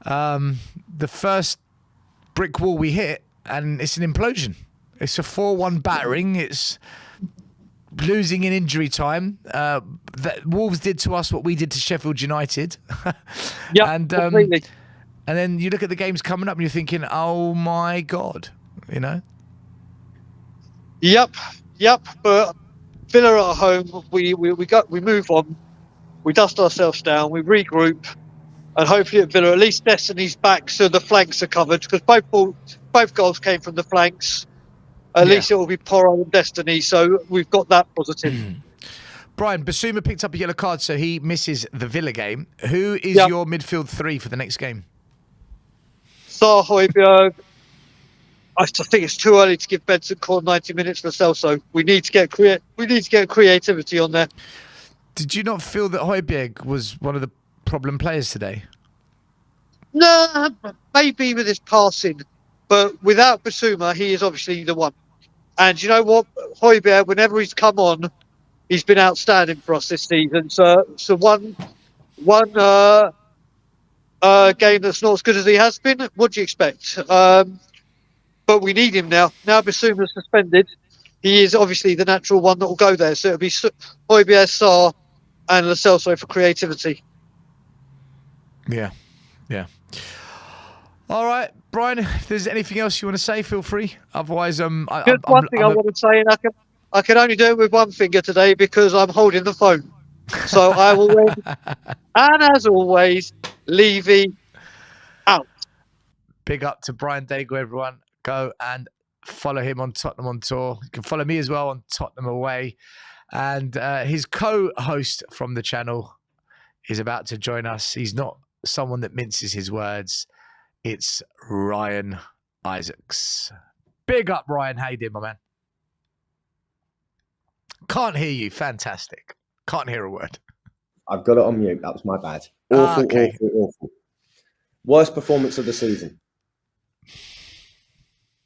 [SPEAKER 1] The first brick wall we hit, and it's an implosion. It's a 4-1 battering. It's losing in injury time. That Wolves did to us what we did to Sheffield United.
[SPEAKER 5] Yeah, completely.
[SPEAKER 1] And then you look at the games coming up and you're thinking, oh my God, you know?
[SPEAKER 5] Yep. But Villa at home, we move on, we dust ourselves down, we regroup, and hopefully at Villa, at least Destiny's back, so the flanks are covered, because both goals came from the flanks. At least it will be Porro and Destiny, so we've got that positive.
[SPEAKER 1] Brian, Basuma picked up a yellow card, so he misses the Villa game. Who is your midfield 3 for the next game?
[SPEAKER 5] Sarr, Højbjerg. I think it's too early to give Benson Core 90 minutes for Celso. We need to get creativity on there.
[SPEAKER 1] Did you not feel that Højbjerg was one of the problem players today?
[SPEAKER 5] No, maybe with his passing, but without Basuma, he is obviously the one. And you know what, Højbjerg, whenever he's come on, he's been outstanding for us this season. So one game that's not as good as he has been. What do you expect? But we need him now. Now Basuma's suspended. He is obviously the natural one that will go there. So it'll be Højbjerg, Sarr, and Lo Celso for creativity.
[SPEAKER 1] Yeah. All right, Brian, if there's anything else you want to say, feel free. Otherwise,
[SPEAKER 5] one thing I want to say, and I can only do it with one finger today because I'm holding the phone. So I will win. And as always, Levy out.
[SPEAKER 1] Big up to Brian Dago, everyone. Go and follow him on Tottenham on Tour. You can follow me as well on Tottenham Away. And his co-host from the channel is about to join us. He's not someone that minces his words. It's Ryan Isaacs. Big up, Ryan. How you doing, my man? Can't hear you. Fantastic. Can't hear a word.
[SPEAKER 6] I've got it on mute. That was my bad. Awful. Worst performance of the season.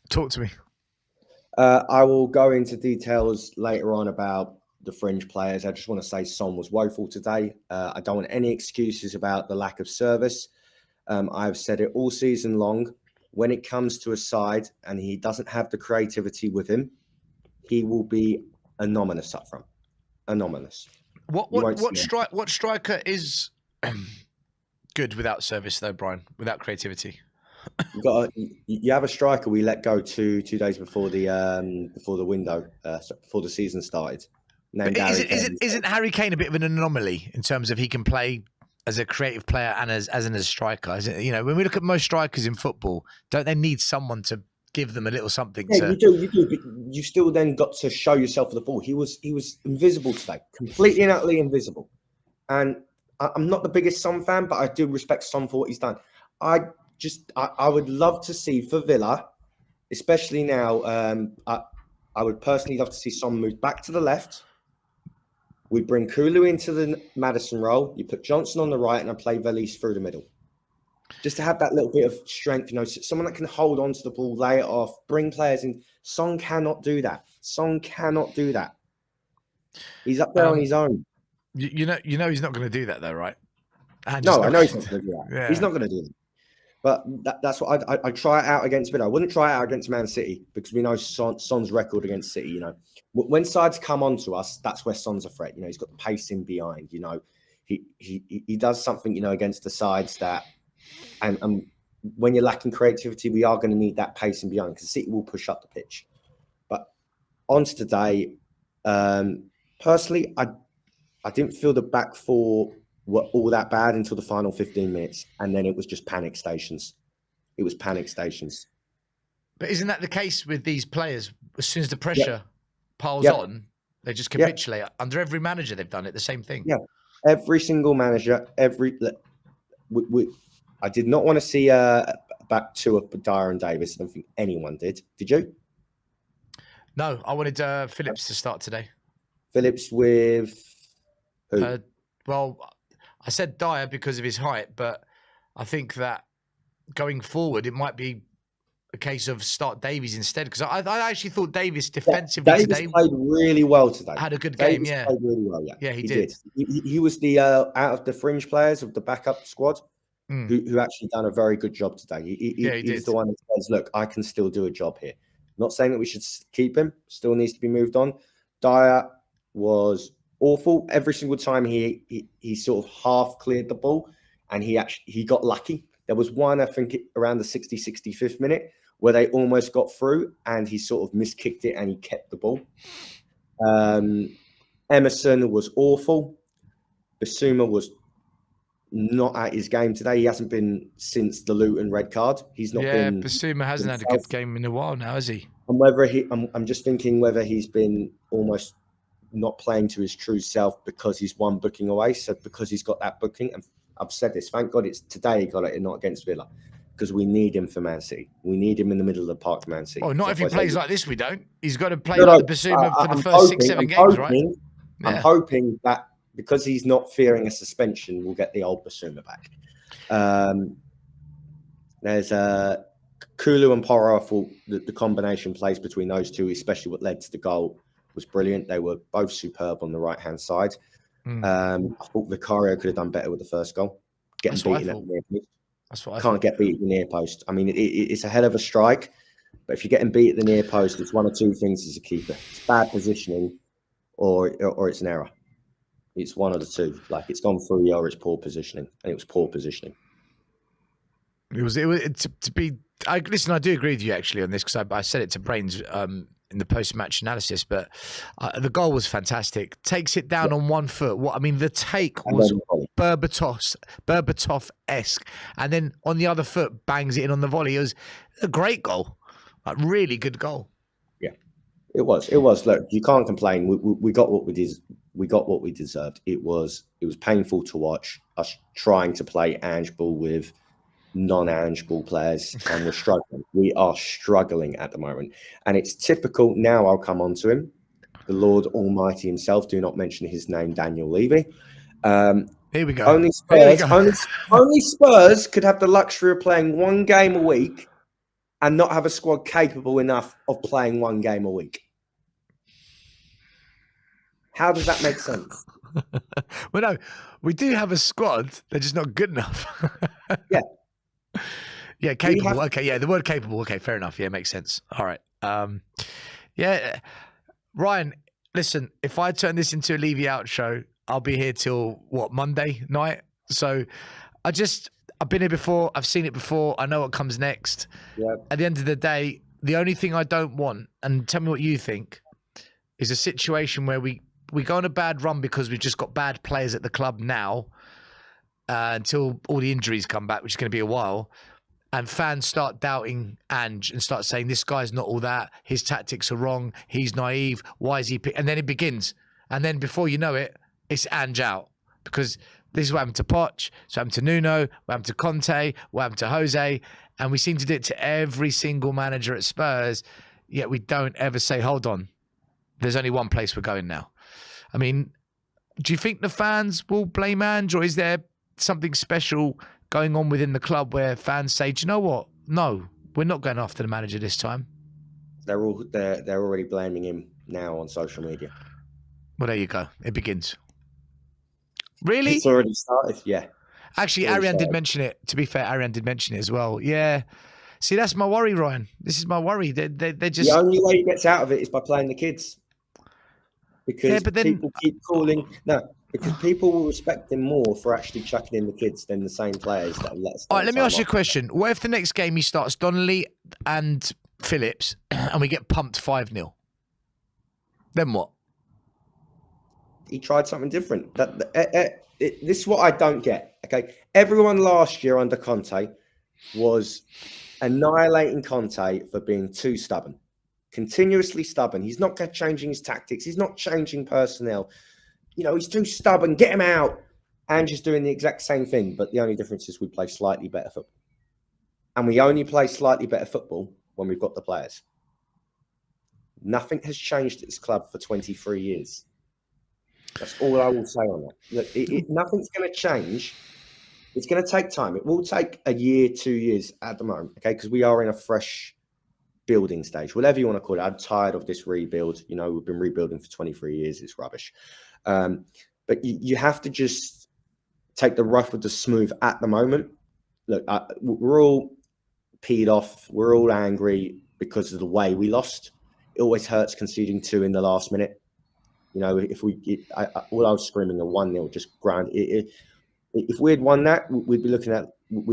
[SPEAKER 1] Talk to me.
[SPEAKER 6] I will go into details later on about the fringe players. I just want to say Son was woeful today. I don't want any excuses about the lack of service. I've said it all season long. When it comes to a side and he doesn't have the creativity with him, he will be anonymous up front. Anonymous.
[SPEAKER 1] What striker is good without service though, Brian? Without creativity?
[SPEAKER 6] You have a striker we let go two days before the window, before the season started.
[SPEAKER 1] Isn't Harry Kane a bit of an anomaly in terms of he can play as a creative player and as a striker. You know, when we look at most strikers in football, don't they need someone to give them a little something?
[SPEAKER 6] Yeah, you do. But you still then got to show yourself for the ball. He was invisible today, completely and utterly invisible. And I'm not the biggest Son fan, but I do respect Son for what he's done. I would love to see for Villa, especially now. I would personally love to see Son move back to the left. We bring Kulu into the Maddison role. You put Johnson on the right, and I play Velis through the middle. Just to have that little bit of strength, you know, someone that can hold on to the ball, lay it off, bring players in. Son cannot do that. Son cannot do that. He's up there on his own.
[SPEAKER 1] You know, he's not going to do that though, right?
[SPEAKER 6] No, I know he's not going to do that.
[SPEAKER 1] Yeah.
[SPEAKER 6] He's not going to do that. But that's what I try it out against Villa. I wouldn't try it out against Man City because we know Son's record against City. You know, when sides come onto us, that's where Son's a threat. You know, he's got the pace in behind. You know, he does something. You know, against the sides that, and when you're lacking creativity, we are going to need that pace in behind because City will push up the pitch. But on to today, personally, I didn't feel the back four were all that bad until the final 15 minutes. And then it was just panic stations. It was panic stations.
[SPEAKER 1] But isn't that the case with these players? As soon as the pressure piles on, they just capitulate. Under every manager, they've done it, the same thing. Yeah.
[SPEAKER 6] Every single manager, I did not want to see back two of Dyer and Davis. I don't think anyone did. Did you?
[SPEAKER 1] No, I wanted Phillips to start today.
[SPEAKER 6] Phillips with who?
[SPEAKER 1] Well, I said Dyer because of his height, but I think that going forward, it might be a case of start Davies instead. Because I actually thought Davies defensively
[SPEAKER 6] Davies played really well today.
[SPEAKER 1] Had a good game,
[SPEAKER 6] played really well,
[SPEAKER 1] yeah, he did.
[SPEAKER 6] He was the out of the fringe players of the backup squad who actually done a very good job today. He's the one that says, "Look, I can still do a job here." Not saying that we should keep him. Still needs to be moved on. Dyer was awful. Every single time he sort of half cleared the ball and he got lucky. There was one, I think, around the 65th minute where they almost got through and he sort of miskicked it and he kept the ball. Emerson was awful. Basuma was not at his game today. He hasn't been since the Luton red card. He's not been.
[SPEAKER 1] Basuma hasn't had a good game in a while now, has he?
[SPEAKER 6] And whether I'm just thinking whether he's been almost not playing to his true self because he's one booking away. So because he's got that booking, and I've said this, thank God it's today he got it and not against Villa, because we need him for Man City. We need him in the middle of the park for Man City.
[SPEAKER 1] Oh, not if he plays like this, we don't. He's got to play like the Basuma for the first 6-7 games, right?
[SPEAKER 6] I'm hoping that because he's not fearing a suspension, we'll get the old Basuma back. There's Kulu and Porro. I thought the combination plays between those two, especially what led to the goal, was brilliant. They were both superb on the right-hand side. I thought Vicario could have done better with the first goal. Getting beaten at the near post.
[SPEAKER 1] That's what I
[SPEAKER 6] can't get beat at the near post. I mean, it's a hell of a strike, but if you're getting beat at the near post, it's one or two things as a keeper. It's bad positioning or it's an error. It's one of the two. Like, it's gone through you or it's poor positioning, and it was poor positioning.
[SPEAKER 1] It was to be. Listen, I do agree with you actually on this because I said it to Brains in the post-match analysis, but the goal was fantastic. Takes it down on one foot. What I mean, the take was Berbatov-esque, and then on the other foot bangs it in on the volley. It was a great goal, a really good goal.
[SPEAKER 6] Yeah, it was. It was. Look, you can't complain. We got what we did. We got what we deserved. It was painful to watch us trying to play Ange ball with non-Ange ball players, and we're struggling. We are struggling at the moment, and it's typical. Now I'll come on to him, the Lord Almighty himself. Do not mention his name, Daniel Levy.
[SPEAKER 1] Here we go.
[SPEAKER 6] Only Spurs could have the luxury of playing one game a week and not have a squad capable enough of playing one game a week. How does that make sense?
[SPEAKER 1] Well, no, we do have a squad. They're just not good enough.
[SPEAKER 6] Yeah.
[SPEAKER 1] Yeah, capable. Okay, yeah, the word capable. Okay, fair enough. Yeah, makes sense. All right. Yeah, Ryan, listen, if I turn this into a Levy Out show, I'll be here till, Monday night? So I've been here before. I've seen it before. I know what comes next.
[SPEAKER 6] Yeah.
[SPEAKER 1] At the end of the day, the only thing I don't want, and tell me what you think, is a situation where we go on a bad run because we've just got bad players at the club now, until all the injuries come back, which is going to be a while, and fans start doubting Ange and start saying, this guy's not all that, his tactics are wrong, he's naive, why is he... And then it begins. And then before you know it, it's Ange out. Because this is what happened to Poch, it's what happened to Nuno, what happened to Conte, what happened to Jose, and we seem to do it to every single manager at Spurs, yet we don't ever say, hold on, there's only one place we're going now. I mean, do you think the fans will blame Ange, or is there something special going on within the club where fans say, do you know what? No, we're not going after the manager this time.
[SPEAKER 6] They're already blaming him now on social media.
[SPEAKER 1] Well, there you go. It begins. Really?
[SPEAKER 6] It's already started. Yeah.
[SPEAKER 1] Actually, Arian did mention it. To be fair, Arian did mention it as well. Yeah. See, that's my worry, Ryan. This is my worry. They're just...
[SPEAKER 6] The only way he gets out of it is by playing the kids. Because
[SPEAKER 1] yeah, but then...
[SPEAKER 6] people keep calling... No, because people will respect him more for actually chucking in the kids than the same players that let us.
[SPEAKER 1] All right, let me ask you a question. What if the next game he starts Donnelly and Phillips and we get pumped 5-0? Then what?
[SPEAKER 6] He tried something different. This is what I don't get. Okay, everyone last year under Conte was annihilating Conte for being too stubborn, continuously stubborn. He's not changing his tactics. He's not changing personnel. You know, he's too stubborn. Get him out. And just doing the exact same thing. But the only difference is we play slightly better football. And we only play slightly better football when we've got the players. Nothing has changed at this club for 23 years. That's all I will say on that. Look, nothing's going to change. It's going to take time. It will take a year, 2 years at the moment, okay? Because we are in a fresh building stage, whatever you want to call it. I'm tired of this rebuild. You know, we've been rebuilding for 23 years. It's rubbish. But you have to just take the rough with the smooth at the moment. Look, we're all peed off. We're all angry because of the way we lost. It always hurts conceding 2 in the last minute. You know, if all I was screaming a 1-0, just ground. If we had won that, we'd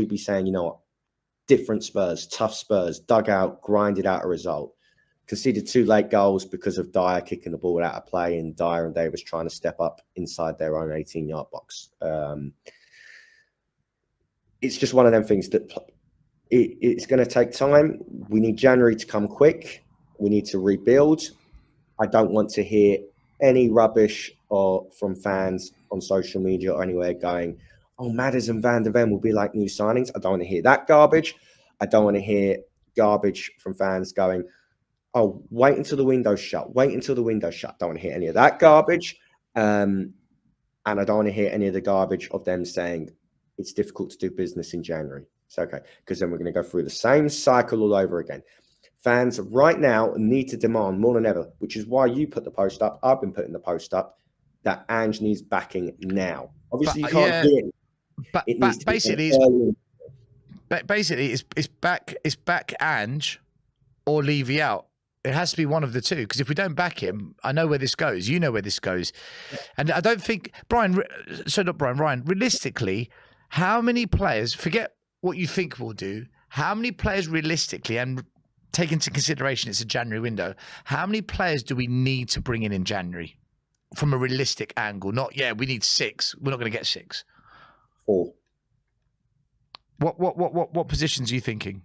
[SPEAKER 6] be saying, you know what, different Spurs, tough Spurs, dug out, grinded out a result. Conceded 2 late goals because of Dyer kicking the ball out of play and Dyer and Davis trying to step up inside their own 18-yard box. It's just one of them things that it's going to take time. We need January to come quick. We need to rebuild. I don't want to hear any rubbish from fans on social media or anywhere going, oh, Madders and Van der Ven will be like new signings. I don't want to hear that garbage. I don't want to hear garbage from fans going, oh, wait until the window's shut. Wait until the window's shut. Don't want to hear any of that garbage. And I don't want to hear any of the garbage of them saying it's difficult to do business in January. It's okay, because then we're going to go through the same cycle all over again. Fans right now need to demand more than ever, which is why you put the post up. I've been putting the post up that Ange needs backing now. Obviously, you can't do it.
[SPEAKER 1] But basically, it's back Ange or Levy out. It has to be one of the two, because if we don't back him, I know where this goes. You know where this goes. And I don't think, Ryan, realistically, how many players, forget what you think we'll do, how many players realistically, and take into consideration it's a January window, how many players do we need to bring in January from a realistic angle? Not, we need 6. We're not going to get 6.
[SPEAKER 6] 4.
[SPEAKER 1] What positions are you thinking?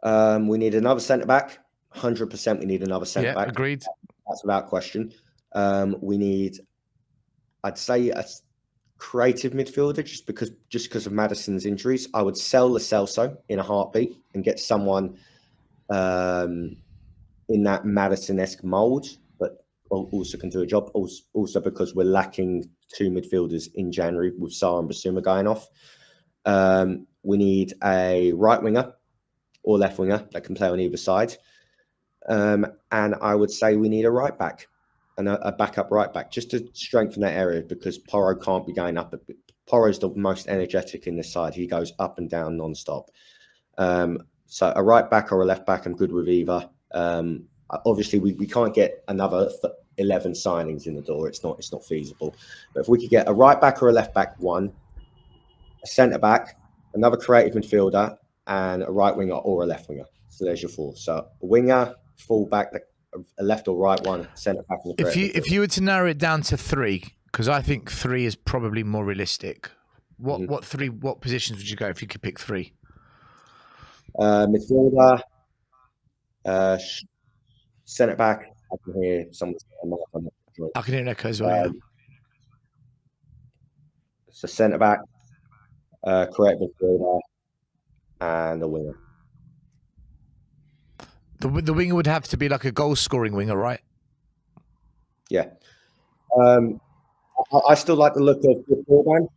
[SPEAKER 6] We need another centre-back. 100% we need another centre-back.
[SPEAKER 1] Yeah, agreed.
[SPEAKER 6] That's without question. We need, I'd say, a creative midfielder just because of Maddison's injuries. I would sell Lo Celso in a heartbeat and get someone in that Maddison-esque mould, but also can do a job. Also because we're lacking 2 midfielders in January with Sarr and Basuma going off. We need a right winger or left winger that can play on either side. And I would say we need a right back and a backup right back just to strengthen that area, because Porro can't be going up. Porro's the most energetic in this side. He goes up and down non-stop. So a right back or a left back, I'm good with either. Obviously, we can't get another 11 signings in the door. It's not feasible. But if we could get a right back or a left back, one, a centre back, another creative midfielder, and a right winger or a left winger. So there's your 4. So a winger, full back, a left or right one, centre back. And
[SPEAKER 1] if you were to narrow it down to 3, because I think 3 is probably more realistic. What positions would you go if you could pick 3?
[SPEAKER 6] Midfielder, centre back. I can hear someone.
[SPEAKER 1] I can hear an echo as well.
[SPEAKER 6] So centre back, correct midfielder, and a winger.
[SPEAKER 1] The winger would have to be like a goal-scoring winger, right?
[SPEAKER 6] Yeah. I still like the look of Orban.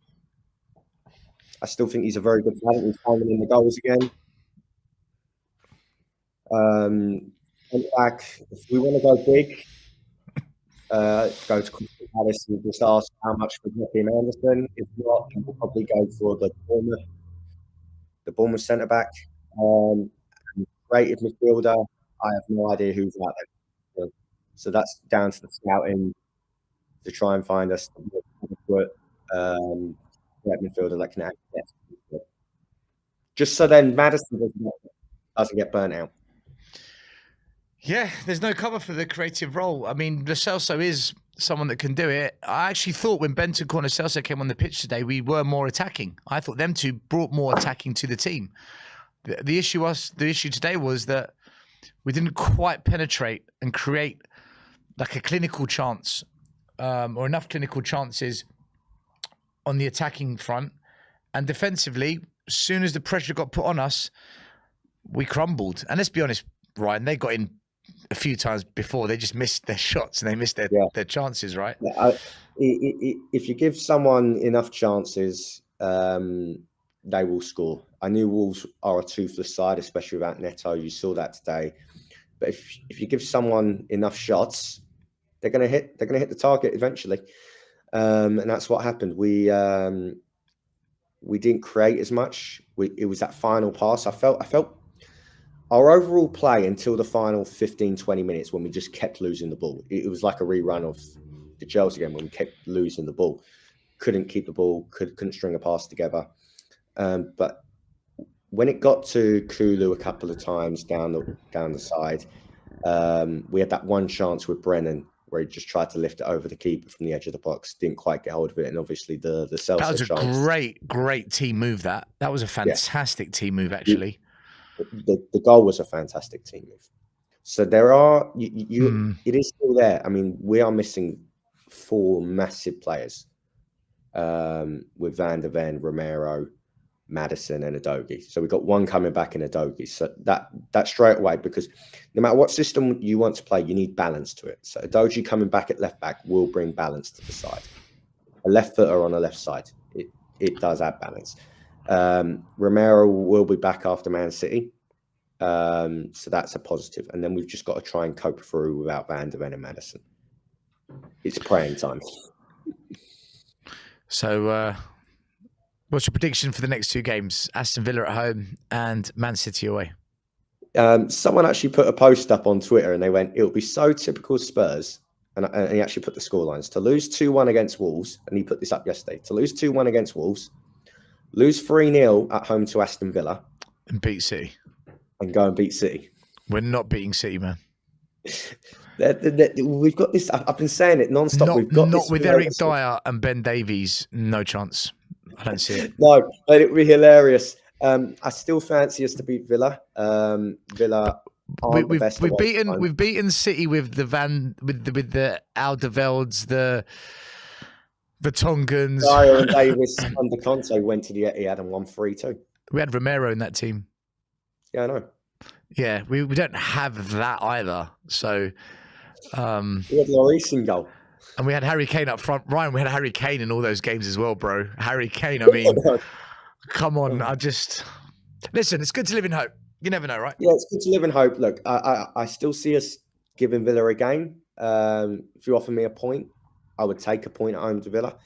[SPEAKER 6] I still think he's a very good talent. He's finding in the goals again. In fact, if we want to go big, go to Crystal Palace and just ask how much for Joachim Anderson. If not, we'll probably go for the Bournemouth centre back. Creative midfielder. I have no idea who's out there. So that's down to the scouting to try and find us adequate midfielder that can act. Just so then Maddison doesn't get burnt out.
[SPEAKER 1] Yeah, there's no cover for the creative role. I mean, Lo Celso is someone that can do it. I actually thought when Bentancur and Lo Celso came on the pitch today, we were more attacking. I thought them two brought more attacking to the team. The issue today was that we didn't quite penetrate and create like a clinical chance or enough clinical chances on the attacking front. And defensively, as soon as the pressure got put on us, we crumbled. And let's be honest, Ryan, they got in a few times before. They just missed their shots and they missed their chances, right?
[SPEAKER 6] Yeah, if you give someone enough chances, they will score. I knew Wolves are a toothless side, especially without Neto. You saw that today. But if you give someone enough shots, they're going to hit the target eventually, and that's what happened. We didn't create as much. It was that final pass. I felt our overall play until the final 15, 20 minutes when we just kept losing the ball. It was like a rerun of the Chelsea game when we kept losing the ball. Couldn't keep the ball, couldn't string a pass together. But when it got to Kulu a couple of times down the side, we had that one chance with Brennan where he just tried to lift it over the keeper from the edge of the box, didn't quite get hold of it, and obviously the Celso
[SPEAKER 1] that was a
[SPEAKER 6] chance.
[SPEAKER 1] great team move. That was a fantastic team move, actually.
[SPEAKER 6] The goal was a fantastic team move. So there are it is still there. I mean, we are missing 4 massive players with Van der Ven, Romero, Maddison, and Udogie. So we've got one coming back in Udogie. So that straight away, because no matter what system you want to play, you need balance to it. So Udogie coming back at left back will bring balance to the side. A left footer on the left side, it does add balance. Romero will be back after Man City. So that's a positive. And then we've just got to try and cope through without Van der Ven and Maddison. It's praying time.
[SPEAKER 1] So what's your prediction for the next 2 games? Aston Villa at home and Man City away.
[SPEAKER 6] Someone actually put a post up on Twitter and they went, it'll be so typical Spurs. And he actually put the scorelines. To lose 2-1 against Wolves, and he put this up yesterday, to lose 2-1 against Wolves, lose 3-0 at home to Aston Villa.
[SPEAKER 1] And beat City.
[SPEAKER 6] And go and beat City.
[SPEAKER 1] We're not beating City, man.
[SPEAKER 6] We've got this. I've been saying it non-stop. We've got
[SPEAKER 1] not
[SPEAKER 6] this
[SPEAKER 1] with Eric Dyer and Ben Davies. No chance. I don't see it.
[SPEAKER 6] No, but it would be hilarious. I still fancy us to beat Villa. Villa aren't the best.
[SPEAKER 1] We've beaten City with the Alderweirelds, the Tongans.
[SPEAKER 6] Dyer and Davis under Conte went to the Etihad and won 3-2.
[SPEAKER 1] We had Romero in that team.
[SPEAKER 6] Yeah, I know.
[SPEAKER 1] Yeah, we don't have that either. So
[SPEAKER 6] we had Lloris in goal.
[SPEAKER 1] And we had Harry Kane up front. Ryan, we had Harry Kane in all those games as well, bro. Harry Kane, I mean, come on. Listen, it's good to live in hope. You never know, right?
[SPEAKER 6] Yeah, it's good to live in hope. Look, I still see us giving Villa a game. If you offer me a point, I would take a point at home to Villa.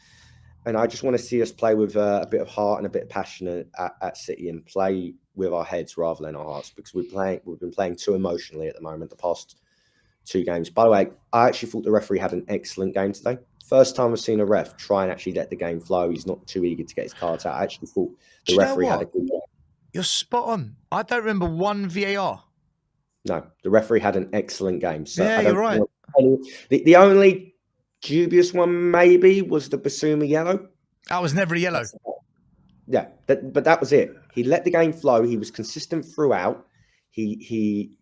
[SPEAKER 6] And I just want to see us play with a bit of heart and a bit of passion at City and play with our heads rather than our hearts, because we've been playing too emotionally at the moment, the past 2 games. By the way, I actually thought the referee had an excellent game today. First time I've seen a ref try and actually let the game flow. He's not too eager to get his cards out. I actually thought the referee had a good game.
[SPEAKER 1] You're spot on. I don't remember one VAR.
[SPEAKER 6] No, the referee had an excellent game. So
[SPEAKER 1] yeah, you're right.
[SPEAKER 6] The only dubious one maybe was the Basuma yellow.
[SPEAKER 1] That was never a yellow.
[SPEAKER 6] Yeah, but that was it. He let the game flow. He was consistent throughout. He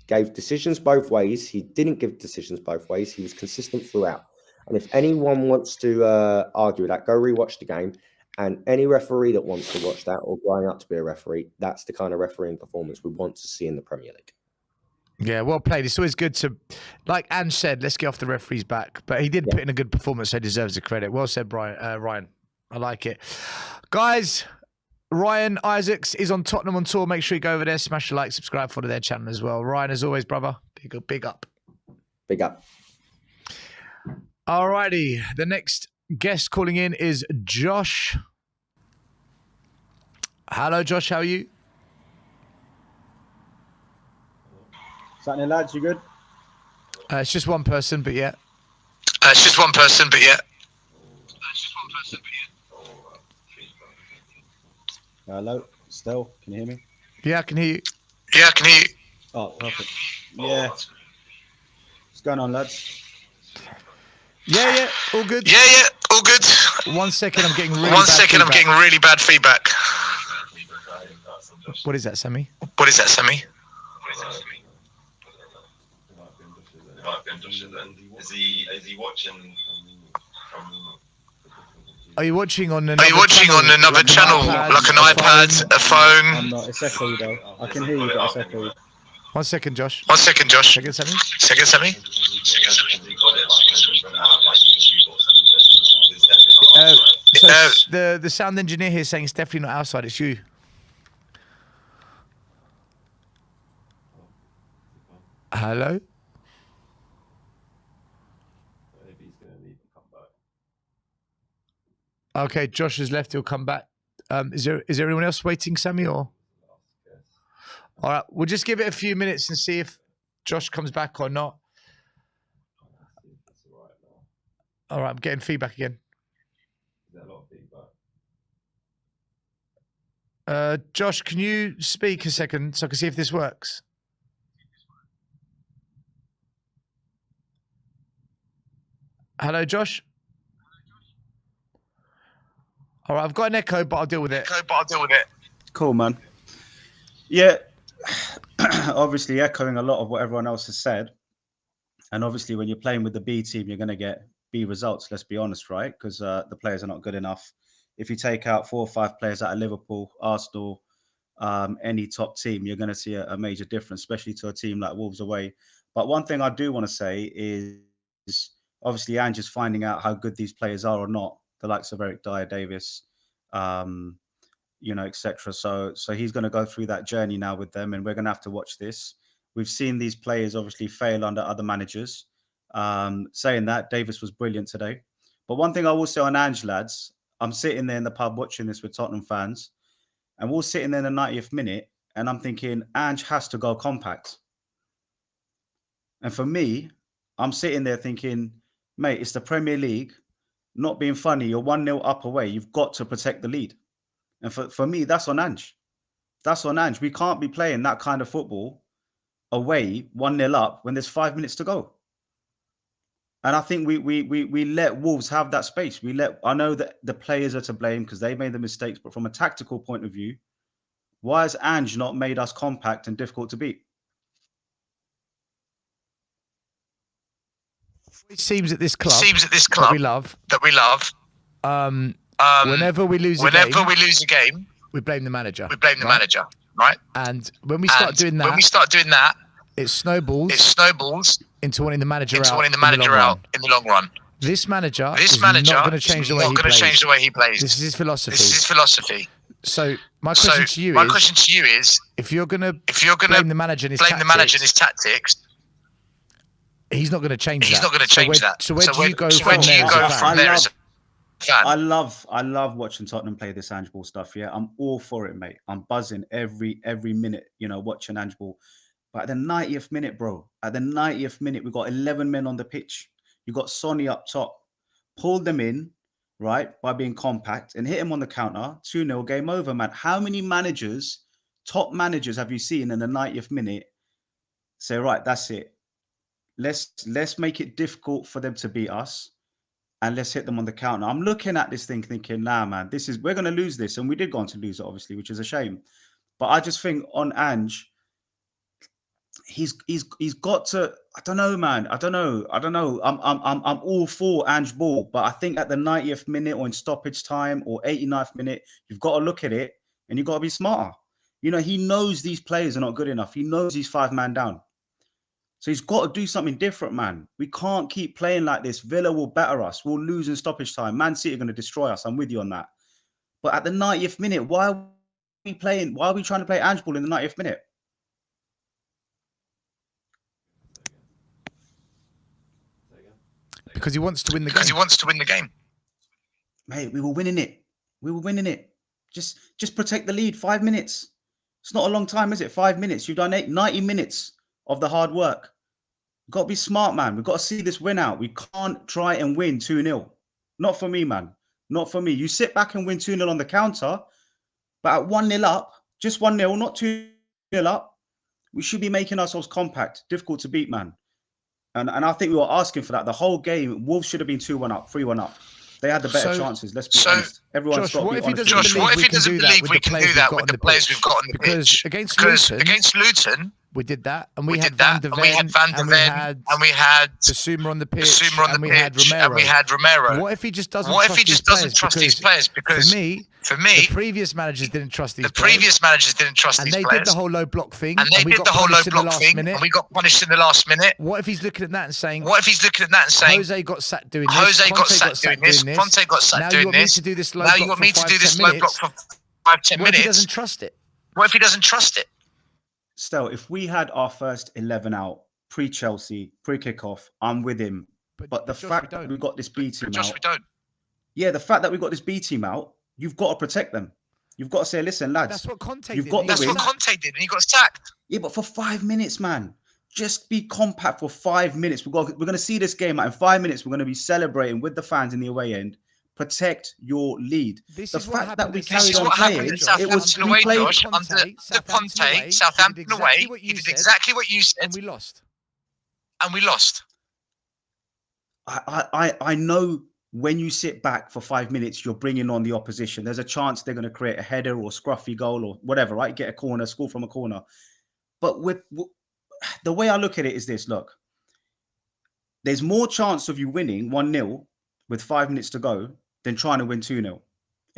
[SPEAKER 6] gave decisions both ways. He didn't give decisions both ways. He was consistent throughout. And if anyone wants to argue with that, go rewatch the game. And any referee that wants to watch that or growing up to be a referee, that's the kind of refereeing performance we want to see in the Premier League.
[SPEAKER 1] Yeah, well played. It's always good to, like Ange said, let's get off the referee's back. But he did put in a good performance, so he deserves the credit. Well said, Ryan. I like it. Guys, Ryan Isaacs is on Tottenham on tour. Make sure you go over there, smash a like, subscribe, follow their channel as well. Ryan, as always, brother, big up.
[SPEAKER 6] Big up.
[SPEAKER 1] Alrighty, the next guest calling in is Josh. Hello, Josh. How are you?
[SPEAKER 7] Something, lads, you good?
[SPEAKER 1] It's just one person, but yeah.
[SPEAKER 7] Hello, still, can you hear me?
[SPEAKER 1] Yeah, I can hear you.
[SPEAKER 7] Oh, perfect. Yeah. What's going on, lads?
[SPEAKER 1] Yeah, all good.
[SPEAKER 8] All good.
[SPEAKER 1] 1 second, I'm getting really
[SPEAKER 8] bad feedback.
[SPEAKER 1] What is that, Sammy?
[SPEAKER 3] Is he watching
[SPEAKER 1] Are you watching on another
[SPEAKER 8] channel, like an iPad, a phone?
[SPEAKER 7] I'm not. It's echoey though. I can hear you, but it's echoey.
[SPEAKER 1] 1 second, Josh.
[SPEAKER 8] Second,
[SPEAKER 1] Sammy. So the sound engineer here is saying it's definitely not outside, it's you. Hello?
[SPEAKER 3] maybe he's going to leave and come back?
[SPEAKER 1] Okay, Josh has left, he'll come back. Is there anyone else waiting, Sammy, or? All right, we'll just give it a few minutes and see if Josh comes back or not. All right, I'm getting feedback again.
[SPEAKER 3] Is there a lot of feedback?
[SPEAKER 1] Josh, can you speak a second so I can see if this works? Hello, Josh? All right, I've got an echo, but I'll deal with it.
[SPEAKER 7] Cool, man. Yeah, obviously echoing a lot of what everyone else has said. And obviously when you're playing with the B team, you're going to get B results, let's be honest, right? Because the players are not good enough. If you take out 4 or 5 players out of Liverpool, Arsenal, any top team, you're going to see a major difference, especially to a team like Wolves away. But one thing I do want to say is obviously Ange is finding out how good these players are or not, the likes of Eric Dyer Davis, etc. So he's going to go through that journey now with them, and we're going to have to watch this. We've seen these players obviously fail under other managers. Saying that, Davis was brilliant today. But one thing I will say on Ange, lads, I'm sitting there in the pub watching this with Tottenham fans, and we're sitting there in the 90th minute, and I'm thinking, Ange has to go compact. And for me, I'm sitting there thinking, mate, it's the Premier League. Not being funny, you're 1-0 up away. You've got to protect the lead. And for me, that's on Ange. That's on Ange. We can't be playing that kind of football away, 1-0 up, when there's 5 minutes to go. And I think we let Wolves have that space. I know that the players are to blame because they made the mistakes, but from a tactical point of view, why has Ange not made us compact and difficult to beat?
[SPEAKER 1] It seems at this club that we love. Whenever we lose a game, we blame the manager.
[SPEAKER 8] Right?
[SPEAKER 1] And when we start doing that, it snowballs into wanting the manager out
[SPEAKER 8] in the long run.
[SPEAKER 1] This manager is not going to change the way he plays. This is his philosophy. So my question to you is, if you're going to blame the manager and his tactics, he's not going to change that. So where do you go from there as a fan?
[SPEAKER 7] I love watching Tottenham play this Ange Ball stuff. Yeah, I'm all for it, mate. I'm buzzing every minute, watching Ange Ball. But at the 90th minute, bro, we've got 11 men on the pitch. You got Sonny up top. Pulled them in, right, by being compact and hit him on the counter. 2-0, game over, man. How many managers, top managers, have you seen in the 90th minute say, right, that's it. Let's make it difficult for them to beat us. and let's hit them on the counter. I'm looking at this thing thinking, nah, man, we're going to lose this. And we did go on to lose it, obviously, which is a shame. But I just think on Ange, he's got to. I don't know, man. I don't know. I'm all for Ange Ball, but I think at the 90th minute or in stoppage time or 89th minute, you've got to look at it and you've got to be smarter. You know, he knows these players are not good enough. He knows he's 5-man down. So he's got to do something different, man. We can't keep playing like this. Villa will batter us. We'll lose in stoppage time. Man City are going to destroy us. I'm with you on that. But at the 90th minute, why are we playing? Why are we trying to play Ange Ball in the 90th minute?
[SPEAKER 1] Because he wants to win the game.
[SPEAKER 8] Because he wants to win the game.
[SPEAKER 7] Mate, we were winning it. We were winning it. Just protect the lead. 5 minutes. It's not a long time, is it? 5 minutes. You've done 90 minutes of the hard work. We've got to be smart, man. We've got to see this win out. We can't try and win 2-0. Not for me, man. Not for me. You sit back and win 2-0 on the counter, but at 1-0 up, just 1-0, not 2-0 up, we should be making ourselves compact, difficult to beat, man. And I think we were asking for that. The whole game, Wolves should have been 2-1 up, 3-1 up. They had the better chances. Let's be honest. Everyone's
[SPEAKER 1] Josh,
[SPEAKER 7] got to be honest.
[SPEAKER 8] Josh, what if he doesn't believe we can do that with the players we've got on the pitch?
[SPEAKER 1] Because
[SPEAKER 8] against Luton,
[SPEAKER 1] we did that, and we had
[SPEAKER 8] Van
[SPEAKER 1] der
[SPEAKER 8] and we had Van der Ven, and we had
[SPEAKER 1] Basuma on the pitch,
[SPEAKER 8] and we had Romero.
[SPEAKER 1] What if he just doesn't?
[SPEAKER 8] Trust these players? Because
[SPEAKER 1] for me, the previous managers didn't trust these players. And they did the whole low block thing. And we got punished in the last minute. What if he's looking at that and saying? Jose got sacked doing this. Conte got sacked doing this. Now you want me to do this low block for 5-10 minutes. What if he doesn't trust it?
[SPEAKER 7] Still, if we had our first 11 out pre-Chelsea, pre-kickoff, I'm with him. But the fact that we got this B team out, the fact that we got this B team out, you've got to protect them. You've got to say, listen, lads,
[SPEAKER 1] that's what Conte
[SPEAKER 7] did.
[SPEAKER 8] That's what Conte did, and he got sacked.
[SPEAKER 7] Yeah, but for 5 minutes, man, just be compact for 5 minutes. We're going to see this game out in 5 minutes. We're going to be celebrating with the fans in the away end. Protect your lead.
[SPEAKER 1] This
[SPEAKER 7] the
[SPEAKER 1] is what
[SPEAKER 7] fact that we
[SPEAKER 1] happened
[SPEAKER 7] carried on playing,
[SPEAKER 8] it was
[SPEAKER 7] we played
[SPEAKER 8] Josh, under Conte, Southampton away. He did exactly what you said,
[SPEAKER 1] and we lost.
[SPEAKER 7] I know when you sit back for 5 minutes, you're bringing on the opposition. There's a chance they're going to create a header or scruffy goal or whatever, right? Get a corner, score from a corner. But with the way I look at it is this: look, there's more chance of you winning 1-0 with 5 minutes to go than trying to win 2-0.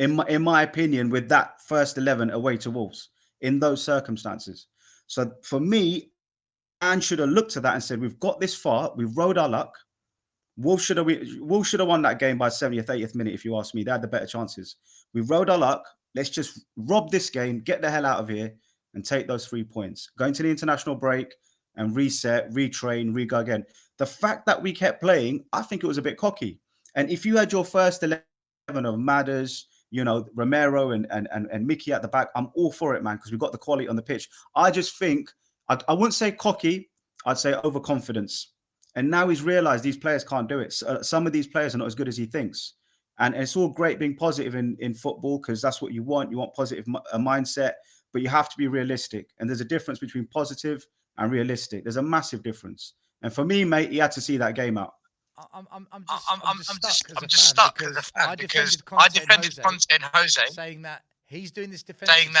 [SPEAKER 7] In my opinion, with that first 11 away to Wolves in those circumstances. So for me, Ange should have looked at that and said, we've got this far, we've rode our luck. Wolves should have won that game by 70th, 80th minute, if you ask me. They had the better chances. We've rode our luck. Let's just rob this game, get the hell out of here, and take those 3 points. Going to the international break and reset, retrain, re-go again. The fact that we kept playing, I think it was a bit cocky. And if you had your first 11 of Madders, Romero and Mickey at the back, I'm all for it, man, because we've got the quality on the pitch. I just think, I wouldn't say cocky, I'd say overconfidence. And now he's realized these players can't do it. Some of these players are not as good as he thinks. And it's all great being positive in football, because that's what you want. You want positive mindset, but you have to be realistic. And there's a difference between positive and realistic. There's a massive difference. And for me, mate, he had to see that game out.
[SPEAKER 1] I'm just stuck as a fan because I defended Conte and Jose, saying that he's doing this defensive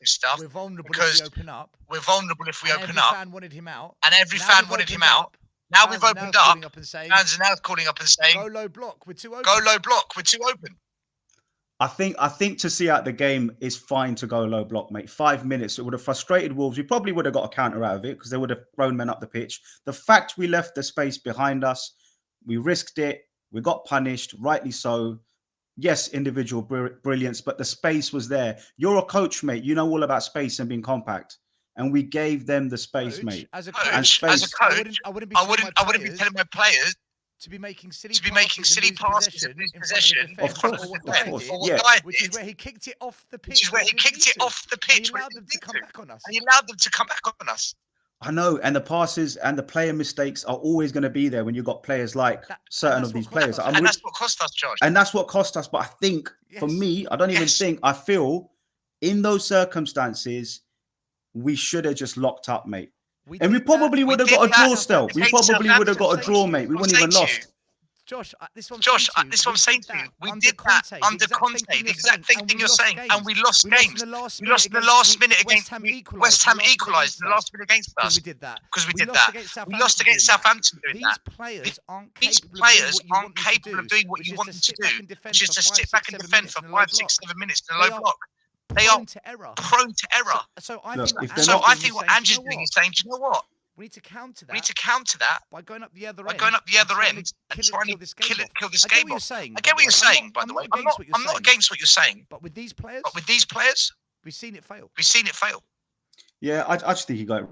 [SPEAKER 1] stuff. We're vulnerable if we open up. And every fan wanted him out. Now we've opened up. Fans are now calling up and saying, "Go low block. We're too open."
[SPEAKER 7] I think to see out the game is fine to go low block, mate. 5 minutes, it would have frustrated Wolves. We probably would have got a counter out of it because they would have thrown men up the pitch. The fact we left the space behind us, we risked it, we got punished, rightly so. Yes, individual brilliance, but the space was there. You're a coach, mate. You know all about space and being compact. And we gave them the space, mate.
[SPEAKER 1] As a coach, I wouldn't be telling my players to be making silly passes in possession.
[SPEAKER 7] Of course.
[SPEAKER 1] Yeah. Which is where he kicked it off the pitch. And he allowed them to come back on us.
[SPEAKER 7] I know, and the passes and the player mistakes are always going to be there when you've got players like certain of these players.
[SPEAKER 1] And that's what cost us, Josh.
[SPEAKER 7] And that's what cost us. But I think, for me, I don't even think, I feel in those circumstances, we should have just locked up, mate. We probably would have got a draw still. We probably would have got a draw, mate. We wouldn't even lost.
[SPEAKER 1] Josh, this one.
[SPEAKER 8] Josh, this is what I'm saying to you. We did that under Conte, the exact same thing you're saying, and we lost games. We lost in the last minute against West Ham equalised in the last minute against us.
[SPEAKER 1] We did that.
[SPEAKER 8] Because we did that. We lost against Southampton doing that. These players aren't capable of doing what you want them to do, which is to sit back and defend for 5, 6, 7 minutes in a low block. They are prone to error.
[SPEAKER 1] So I
[SPEAKER 8] think what Ange is doing is saying, do you know what?
[SPEAKER 1] We need to counter that.
[SPEAKER 8] We need to counter that
[SPEAKER 1] by going up the other
[SPEAKER 8] end. And trying to kill this game off. I get what you're saying, by the way. I'm not against what you're saying.
[SPEAKER 1] But with these players, we've seen it fail.
[SPEAKER 7] Yeah, I just think he got it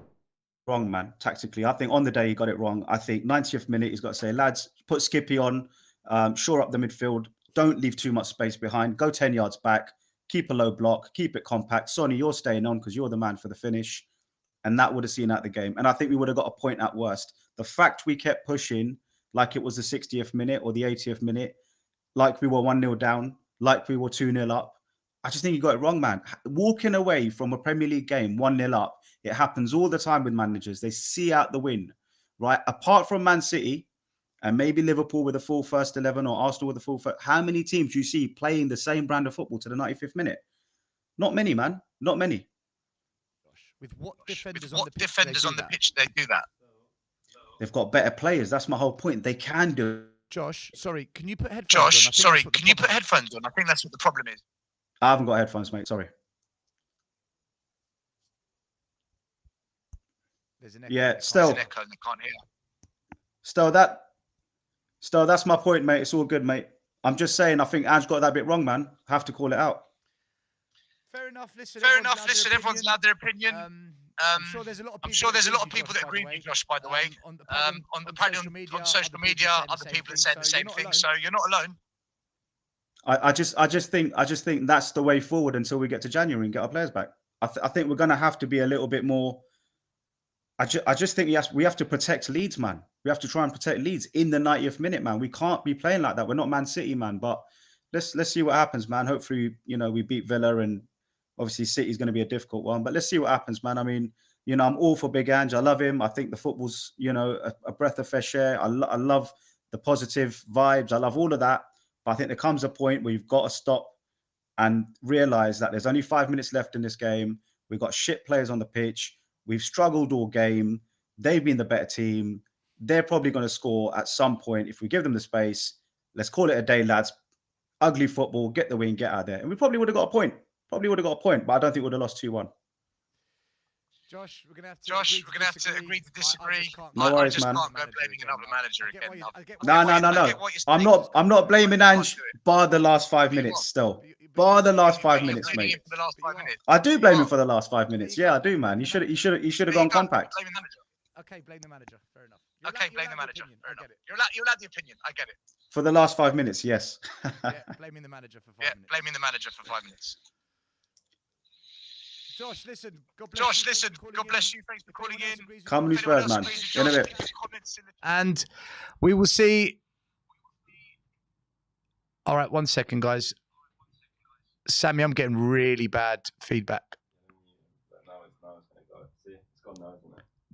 [SPEAKER 7] wrong, man. Tactically, I think on the day he got it wrong. I think 90th minute he's got to say, lads, put Skippy on, shore up the midfield. Don't leave too much space behind. Go 10 yards back. Keep a low block. Keep it compact. Sonny, you're staying on because you're the man for the finish. And that would have seen out the game. And I think we would have got a point at worst. The fact we kept pushing like it was the 60th minute or the 80th minute, like we were 1-0 down, like we were 2-0 up. I just think you got it wrong, man. Walking away from a Premier League game 1-0 up, it happens all the time with managers. They see out the win, right? Apart from Man City and maybe Liverpool with a full first 11 or Arsenal with a full first, how many teams do you see playing the same brand of football to the 95th minute? Not many, man. Not many.
[SPEAKER 1] With what defenders
[SPEAKER 8] on the pitch they do that?
[SPEAKER 7] They've got better players. That's my whole point. They can do it.
[SPEAKER 1] Sorry, can you put headphones on?
[SPEAKER 8] Can you put headphones on? I think that's what the problem is.
[SPEAKER 7] I haven't got headphones, mate. Sorry.
[SPEAKER 1] There's an echo.
[SPEAKER 7] Yeah,
[SPEAKER 8] There's an echo and they can't hear.
[SPEAKER 7] Still, that's my point, mate. It's all good, mate. I'm just saying, I think Ange got that bit wrong, man. Have to call it out.
[SPEAKER 1] Fair enough. Listen,
[SPEAKER 8] everyone's allowed their opinion.
[SPEAKER 1] I'm sure there's a lot of people that agree with you, Josh, by the way. On social media, other people have said the same thing, so you're not alone.
[SPEAKER 7] I just think that's the way forward until we get to January and get our players back. I think we're going to have to be a little bit more. I just think we have to protect Leeds, man. We have to try and protect Leeds in the 90th minute, man. We can't be playing like that. We're not Man City, man. But let's see what happens, man. Hopefully, we beat Villa, and obviously City's going to be a difficult one. But let's see what happens, man. I mean, I'm all for Big Ange. I love him. I think the football's, a breath of fresh air. I love the positive vibes. I love all of that. But I think there comes a point where you've got to stop and realize that there's only 5 minutes left in this game. We've got shit players on the pitch. We've struggled all game. They've been the better team. They're probably going to score at some point if we give them the space. Let's call it a day, lads. Ugly football. Get the win. Get out there. And we probably would have got a point. But I don't think we would have lost 2-1.
[SPEAKER 1] Josh, we're going to have to agree to disagree.
[SPEAKER 7] No worries, man.
[SPEAKER 8] I just can't go blaming another manager again.
[SPEAKER 7] No. I'm not blaming Ange bar the last 5 minutes still. Bar the last 5 minutes, mate. I do blame him for the last 5 minutes. Yeah, I do, man. He should have gone compact.
[SPEAKER 1] Okay, blame the manager. Fair enough.
[SPEAKER 8] Blame the manager. Fair enough. You're allowed the opinion. I get it.
[SPEAKER 7] For the last 5 minutes, yes.
[SPEAKER 1] Blaming the manager for 5 minutes.
[SPEAKER 8] Blaming the manager for 5 minutes.
[SPEAKER 1] Josh, listen. God
[SPEAKER 8] bless you. Thanks for calling in.
[SPEAKER 7] Come on, Spurs, man. In a bit.
[SPEAKER 1] And we will see. All right, 1 second, guys. Sammy, I'm getting really bad feedback.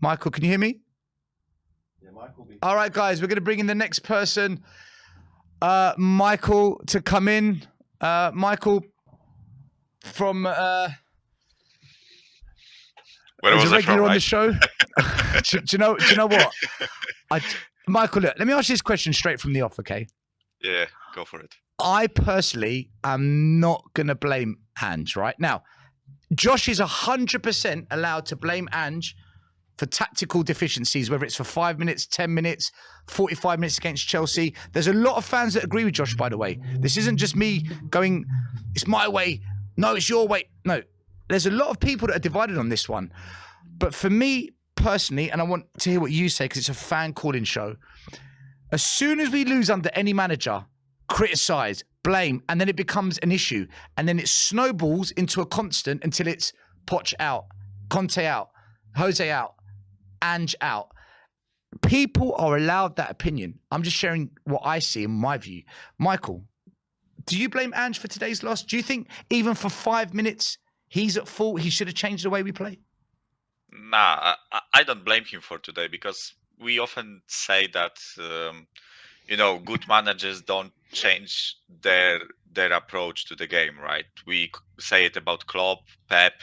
[SPEAKER 1] Michael, can you hear me?
[SPEAKER 3] Yeah, Michael.
[SPEAKER 1] All right, guys, we're going to bring in the next person, Michael, to come in. Michael from...
[SPEAKER 9] Where was I from,
[SPEAKER 1] on
[SPEAKER 9] right?
[SPEAKER 1] the show. do you know what? Michael, look, let me ask you this question straight from the off, okay?
[SPEAKER 9] Yeah, go for it.
[SPEAKER 1] I personally am not going to blame Ange, right? Now, Josh is 100% allowed to blame Ange for tactical deficiencies, whether it's for 5 minutes, 10 minutes, 45 minutes against Chelsea. There's a lot of fans that agree with Josh, by the way. This isn't just me going, it's my way. No, it's your way. No, there's a lot of people that are divided on this one. But for me personally, and I want to hear what you say because it's a fan calling show, as soon as we lose under any manager, criticize, blame, and then it becomes an issue. And then it snowballs into a constant until it's Poch out, Conte out, Jose out, Ange out. People are allowed that opinion. I'm just sharing what I see in my view. Michael, do you blame Ange for today's loss? Do you think even for 5 minutes, he's at fault? He should have changed the way we play?
[SPEAKER 9] Nah, I don't blame him for today because we often say that good managers don't change their approach to the game, right? We say it about Klopp, Pep.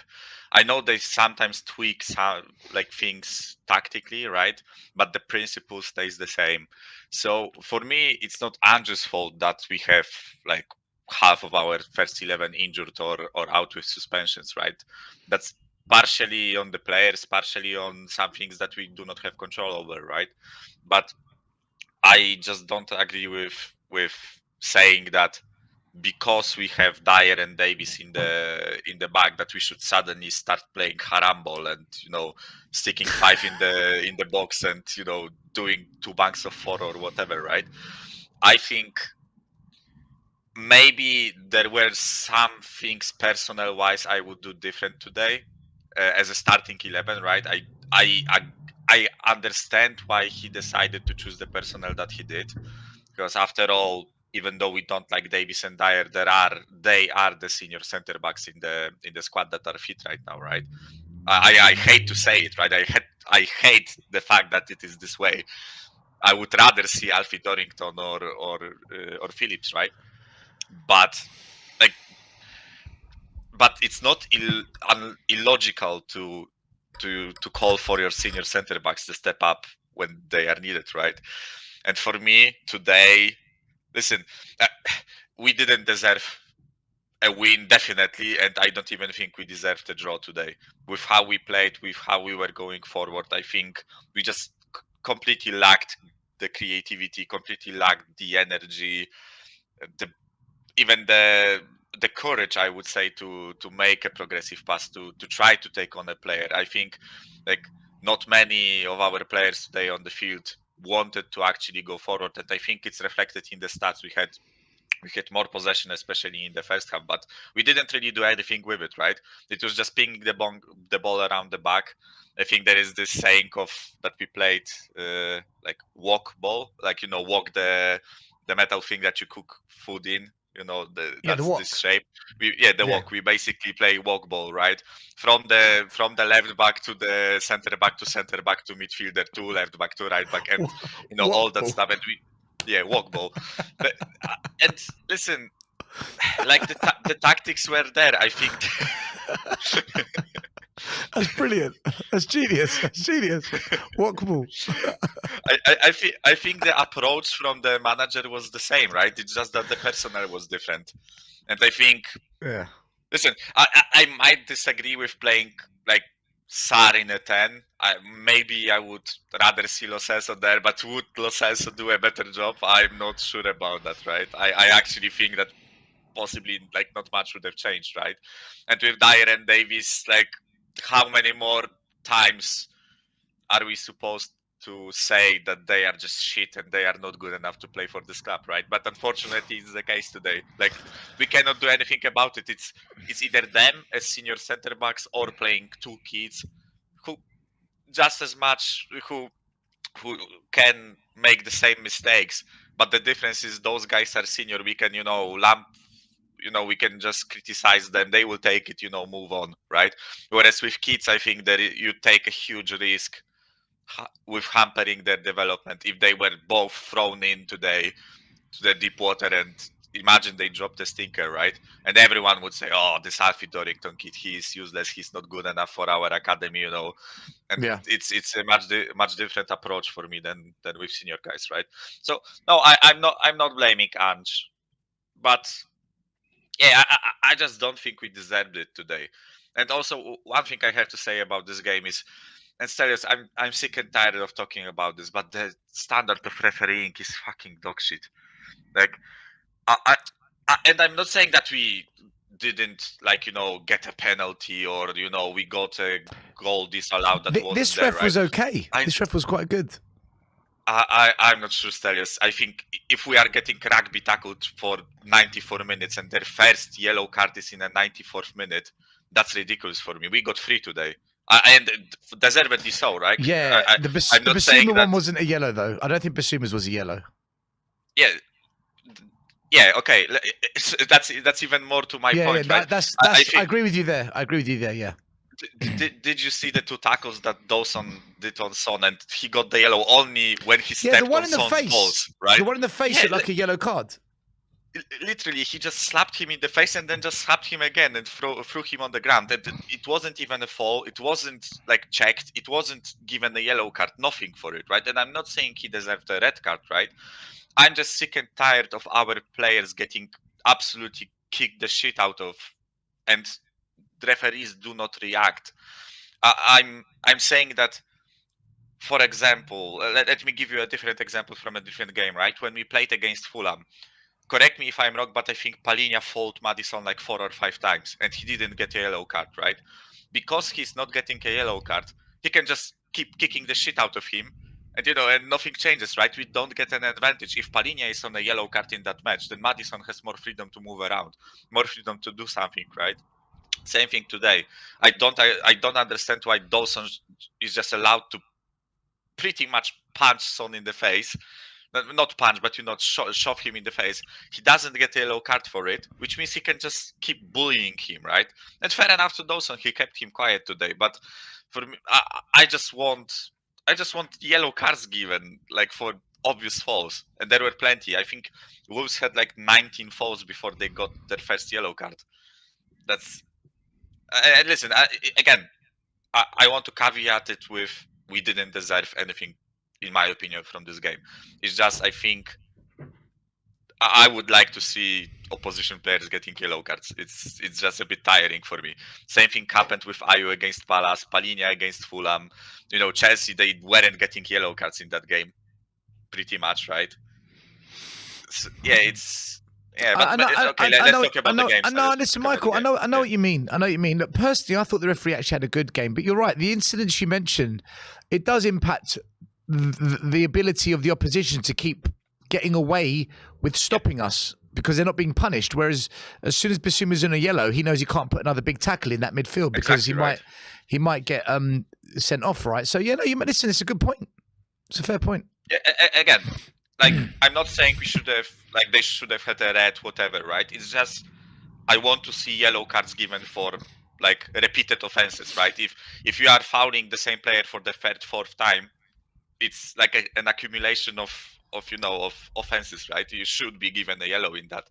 [SPEAKER 9] I know they sometimes tweak some like things tactically, right? But the principle stays the same. So for me, it's not Andrew's fault that we have like half of our first 11 injured or out with suspensions, right? That's partially on the players, partially on some things that we do not have control over, right? But I just don't agree with saying that because we have Dyer and Davis in the back that we should suddenly start playing harambol and sticking 5 in the box and doing 2 banks of 4 or whatever, right? I think maybe there were some things personnel wise I would do different today as a starting 11, right? I understand why he decided to choose the personnel that he did, because after all, even though we don't like Davis and Dyer, they are the senior center backs in the squad that are fit right now, right? I hate to say it, right? I hate the fact that it is this way. I would rather see Alfie Dorrington or Phillips, right? But it's not illogical to call for your senior center backs to step up when they are needed, right? And for me today, listen, we didn't deserve a win, definitely, and I don't even think we deserved a draw today. With how we played, with how we were going forward, I think we just completely lacked the creativity, completely lacked the energy, even the courage, I would say, to make a progressive pass, to try to take on a player. I think like not many of our players today on the field wanted to actually go forward, and I think it's reflected in the stats. We had more possession, especially in the first half, but we didn't really do anything with it, right? It was just pinging the ball around the back. I think there is this saying of that we played like walk ball, like walk the metal thing that you cook food in. That's
[SPEAKER 1] the walk.
[SPEAKER 9] this shape. Walk. We basically play walk ball, right? From the left back to the center back to midfielder to left back to right back, and all that stuff. And walk ball. But and listen, like the tactics were there. I think
[SPEAKER 1] that's brilliant. That's genius. That's genius. Walkable.
[SPEAKER 9] I think the approach from the manager was the same, right? It's just that the personnel was different, and I think.
[SPEAKER 1] Yeah.
[SPEAKER 9] Listen, I might disagree with playing like Sar in a 10. Maybe I would rather see Lo Celso there, but would Lo Celso do a better job? I'm not sure about that, right? I actually think that possibly like not much would have changed, right? And with Dyer and Davis, like how many more times are we supposed to say that they are just shit and they are not good enough to play for this club, right? But unfortunately, it's the case today. Like we cannot do anything about it. It's either them as senior center backs or playing 2 kids who just as much who can make the same mistakes. But the difference is those guys are senior. We can we can just criticize them. They will take it, move on, right? Whereas with kids, I think that you take a huge risk with hampering their development if they were both thrown into the deep water, and imagine they dropped a stinker, right? And everyone would say, oh, this Alfie Dorrington kid, he's useless, he's not good enough for our academy, and it's a much different approach for me than with senior guys, right? So no, I'm not blaming Ange, but yeah, I just don't think we deserved it today. And also one thing I have to say about this game is, and serious, I'm sick and tired of talking about this, but the standard of refereeing is fucking dog shit. Like, and I'm not saying that we didn't get a penalty or we got a goal disallowed that wasn't
[SPEAKER 1] this
[SPEAKER 9] there,
[SPEAKER 1] ref
[SPEAKER 9] right?
[SPEAKER 1] was okay. This ref was quite good.
[SPEAKER 9] I'm not sure, Stelios. I think if we are getting rugby tackled for 94 minutes and their first yellow card is in a 94th minute, that's ridiculous for me. We got 3 today. And deservedly so, right?
[SPEAKER 1] Yeah, the Basuma one wasn't a yellow, though. I don't think Basuma's was a yellow.
[SPEAKER 9] Yeah, okay. That's even more to my point, right?
[SPEAKER 1] I agree with you there. Yeah.
[SPEAKER 9] Did you see the 2 tackles that Dawson did on Son, and he got the yellow only when he
[SPEAKER 1] Yeah, the
[SPEAKER 9] stepped
[SPEAKER 1] one
[SPEAKER 9] on
[SPEAKER 1] in the
[SPEAKER 9] Son's
[SPEAKER 1] face.
[SPEAKER 9] balls, right?
[SPEAKER 1] The one in the face
[SPEAKER 9] Yeah,
[SPEAKER 1] looked like a yellow card.
[SPEAKER 9] Literally, he just slapped him in the face and then just slapped him again and threw him on the ground. It wasn't even a fall. It wasn't like checked. It wasn't given a yellow card. Nothing for it, right? And I'm not saying he deserved a red card, right? I'm just sick and tired of our players getting absolutely kicked the shit out of, and the referees do not react. I'm saying that, for example, let me give you a different example from a different game, right? When we played against Fulham, correct me if I'm wrong, but I think Palhinha faulted Maddison like 4 or 5 times, and he didn't get a yellow card, right? Because he's not getting a yellow card, he can just keep kicking the shit out of him, and and nothing changes, right? We don't get an advantage. If Palhinha is on a yellow card in that match, then Maddison has more freedom to move around, more freedom to do something, right? Same thing today. I don't understand why Dawson is just allowed to pretty much punch Son in the face. Not punch, but shove him in the face. He doesn't get a yellow card for it, which means he can just keep bullying him, right? And fair enough to Dawson, he kept him quiet today. But for me, I just want yellow cards given, like for obvious falls, and there were plenty. I think Wolves had like 19 falls before they got their first yellow card. That's and listen, again, I want to caveat it with we didn't deserve anything, in my opinion, from this game. It's just I think I would like to see opposition players getting yellow cards. It's just a bit tiring for me. Same thing happened with Ayu against Palace, Palhinha against Fulham. Chelsea, they weren't getting yellow cards in that game, pretty much, right? So, let's talk about the game.
[SPEAKER 1] No, listen, Michael. I know what you mean. I know what you mean. Look, personally, I thought the referee actually had a good game. But you're right. The incidents you mentioned, it does impact the ability of the opposition to keep getting away with stopping us because they're not being punished. Whereas as soon as Bissouma's in a yellow, he knows he can't put another big tackle in that midfield because he might get sent off. Right. So listen, it's a good point. It's a fair point.
[SPEAKER 9] Yeah, again. Like, I'm not saying they should have had a red, whatever, right? It's just, I want to see yellow cards given for, like, repeated offenses, right? If you are fouling the same player for the third, fourth time, it's like an accumulation of offenses, right? You should be given a yellow in that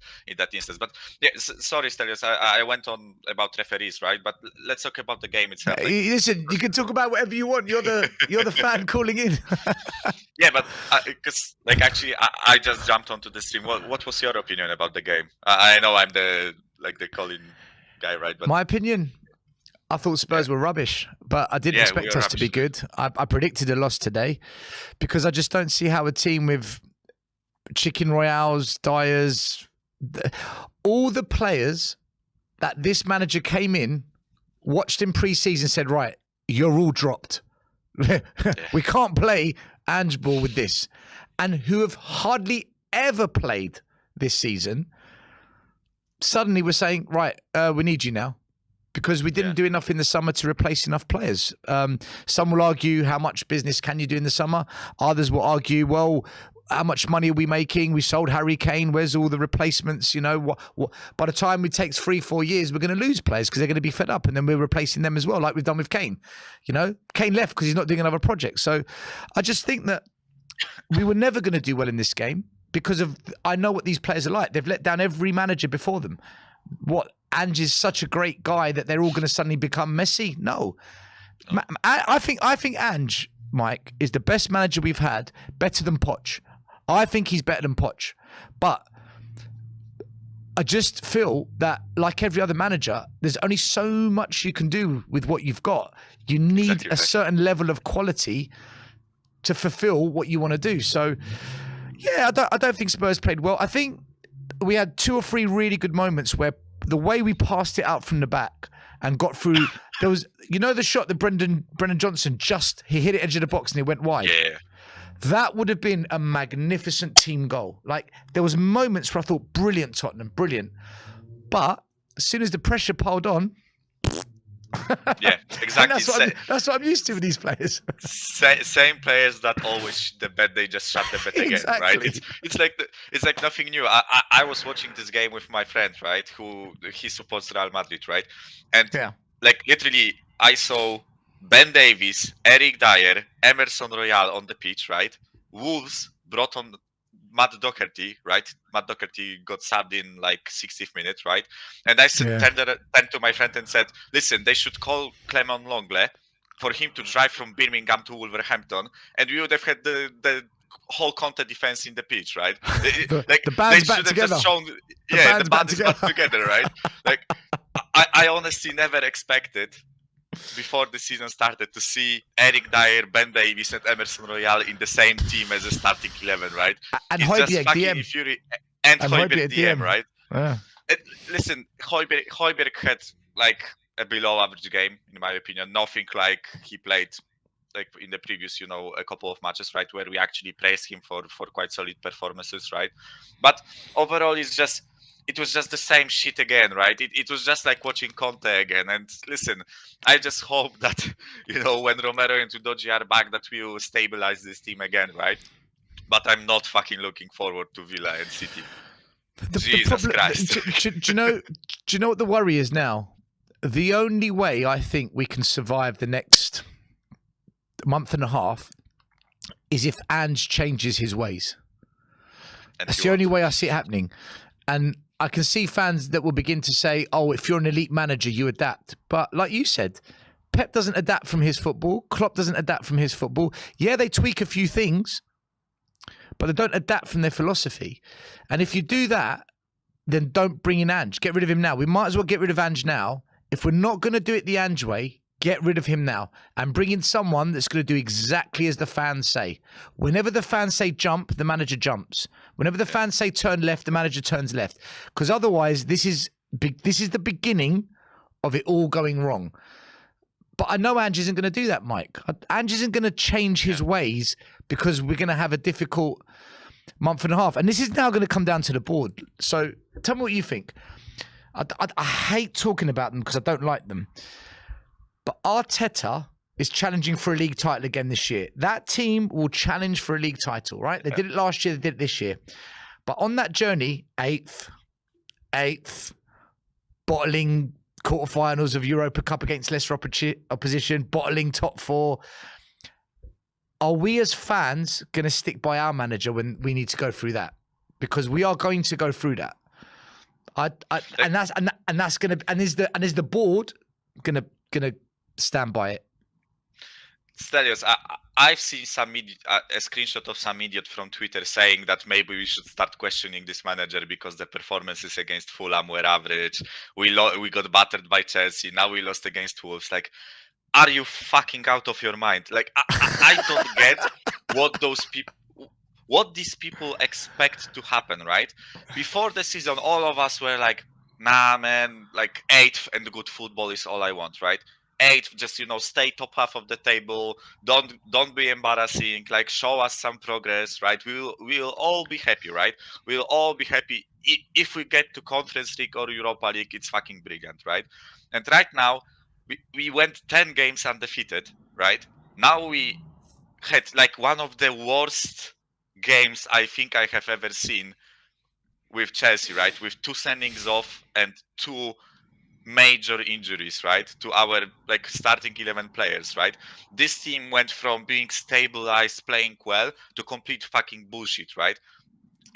[SPEAKER 9] instance. But yeah, sorry, Stelios, I went on about referees, right? But let's talk about the game itself.
[SPEAKER 1] Listen, you can talk about whatever you want. You're the fan calling in.
[SPEAKER 9] Yeah, but because actually, I just jumped onto the stream. What was your opinion about the game? I know I'm the calling guy, right? But
[SPEAKER 1] my opinion, I thought Spurs were rubbish, but I didn't expect us to be good. I predicted a loss today because I just don't see how a team with Chicken Royales, Dyers, all the players that this manager came in, watched in pre-season, said, right, you're all dropped. We can't play Ange ball with this. And who have hardly ever played this season, suddenly we're saying, right, we need you now. Because we didn't do enough in the summer to replace enough players. Some will argue, how much business can you do in the summer? Others will argue, well, how much money are we making? We sold Harry Kane. Where's all the replacements? By the time it takes 3-4 years, we're going to lose players because they're going to be fed up, and then we're replacing them as well, like we've done with Kane. Kane left because he's not doing another project. So I just think that we were never going to do well in this game because I know what these players are like. They've let down every manager before them. Ange is such a great guy that they're all going to suddenly become Messi? No. I think Ange, Mike, is the best manager we've had, better than Poch. I think he's better than Poch. But I just feel that, like every other manager, there's only so much you can do with what you've got. You need a certain level of quality to fulfill what you want to do. So, yeah, I don't think Spurs played well. I think we had 2 or 3 really good moments where the way we passed it out from the back and got through, there was, the shot that Brendan Johnson he hit it edge of the box and it went wide.
[SPEAKER 9] Yeah.
[SPEAKER 1] That would have been a magnificent team goal. Like, there was moments where I thought, brilliant, Tottenham, brilliant. But as soon as the pressure piled on,
[SPEAKER 9] yeah, exactly.
[SPEAKER 1] That's what I'm used to with these players.
[SPEAKER 9] Same players that always shit the bed, they just shut the bed again, right? It's like nothing new. I was watching this game with my friend, right? He supports Real Madrid, right? And like literally, I saw Ben Davies, Eric Dyer, Emerson Royal on the pitch, right? Wolves brought on Matt Doherty, right? Matt Doherty got subbed in like 60th minute, right? And I said, turned to my friend and said, listen, they should call Clement Longley for him to drive from Birmingham to Wolverhampton, and we would have had the whole Conte defense in the pitch, right? Like
[SPEAKER 1] the
[SPEAKER 9] they
[SPEAKER 1] band's back
[SPEAKER 9] should have
[SPEAKER 1] together.
[SPEAKER 9] just shown,
[SPEAKER 1] The
[SPEAKER 9] yeah,
[SPEAKER 1] band's
[SPEAKER 9] the
[SPEAKER 1] back
[SPEAKER 9] band is back together, right? Like I honestly never expected before the season started to see Eric Dyer, Ben Davies, and Emerson Royal in the same team as a starting 11, right?
[SPEAKER 1] And
[SPEAKER 9] It's just
[SPEAKER 1] Højbjerg
[SPEAKER 9] fucking
[SPEAKER 1] DM.
[SPEAKER 9] infuriating. And Højbjerg DM, right?
[SPEAKER 1] Yeah.
[SPEAKER 9] Listen, Højbjerg had like a below average game, in my opinion. Nothing like he played like in the previous, a couple of matches, right, where we actually praised him for quite solid performances, right? But overall, it was just the same shit again, right? It was just like watching Conte again. And listen, I just hope that, when Romero and Udogie are back, that we will stabilize this team again, right? But I'm not fucking looking forward to Villa and City. Jesus Christ.
[SPEAKER 1] Do you know what the worry is now? The only way I think we can survive the next month and a half is if Ange changes his ways. That's the only way I see it happening. And I can see fans that will begin to say, oh, if you're an elite manager, you adapt. But like you said, Pep doesn't adapt from his football. Klopp doesn't adapt from his football. Yeah, they tweak a few things, but they don't adapt from their philosophy. And if you do that, then don't bring in Ange. Get rid of him now. We might as well get rid of Ange now. If we're not going to do it the Ange way, get rid of him now and bring in someone that's going to do exactly as the fans say. Whenever the fans say jump, the manager jumps. Whenever the fans say turn left, the manager turns left. Because otherwise, this is the beginning of it all going wrong. But I know Ange isn't going to do that, Mike. Ange isn't going to change his ways because we're going to have a difficult month and a half. And this is now going to come down to the board. So tell me what you think. I hate talking about them because I don't like them. But Arteta is challenging for a league title again this year. That team will challenge for a league title, right? They did it last year, they did it this year. But on that journey, eighth, bottling quarterfinals of Europa Cup against lesser opposition, bottling top four. Are we as fans going to stick by our manager when we need to go through that? Because we are going to go through that. Is the board gonna stand by it?
[SPEAKER 9] Stelios, I've seen a screenshot of some idiot from Twitter saying that maybe we should start questioning this manager because the performances against Fulham were average. We got battered by Chelsea. Now we lost against Wolves. Like, are you fucking out of your mind? Like, I don't get what these people expect to happen, right? Before the season, all of us were like, nah, man, like 8th and good football is all I want, right? 8th, just stay top half of the table. Don't be embarrassing. Like, show us some progress, right? We'll all be happy, right? We'll all be happy if we get to Conference League or Europa League. It's fucking brilliant, right? And right now, we went 10 games undefeated, right? Now we had like one of the worst games I think I have ever seen with Chelsea, right? With 2 sendings off and 2 major injuries, right? To our like starting 11 players, right? This team went from being stabilized, playing well, to complete fucking bullshit, right?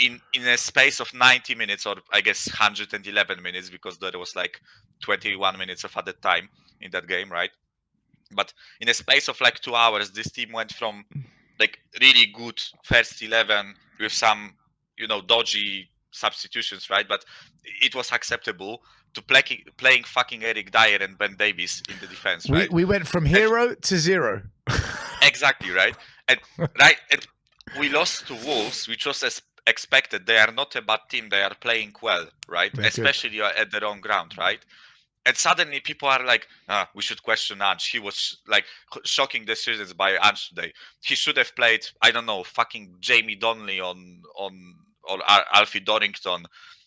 [SPEAKER 9] In a space of 90 minutes, or I guess 111 minutes, because there was like 21 minutes of added time in that game, right? But in a space of like 2 hours, this team went from like really good first 11 with some, dodgy substitutions, right? But it was acceptable to playing fucking Eric Dyer and Ben Davies in the defense, right?
[SPEAKER 1] We went from hero to zero.
[SPEAKER 9] Exactly, right? And we lost to Wolves, which was as expected. They are not a bad team. They are playing well, right?
[SPEAKER 1] They're
[SPEAKER 9] especially
[SPEAKER 1] good.
[SPEAKER 9] At the wrong ground, right? And suddenly people are like, we should question Ange. He was like shocking decisions by Ange today. He should have played, I don't know, fucking Jamie Donnelly or Alfie Dorrington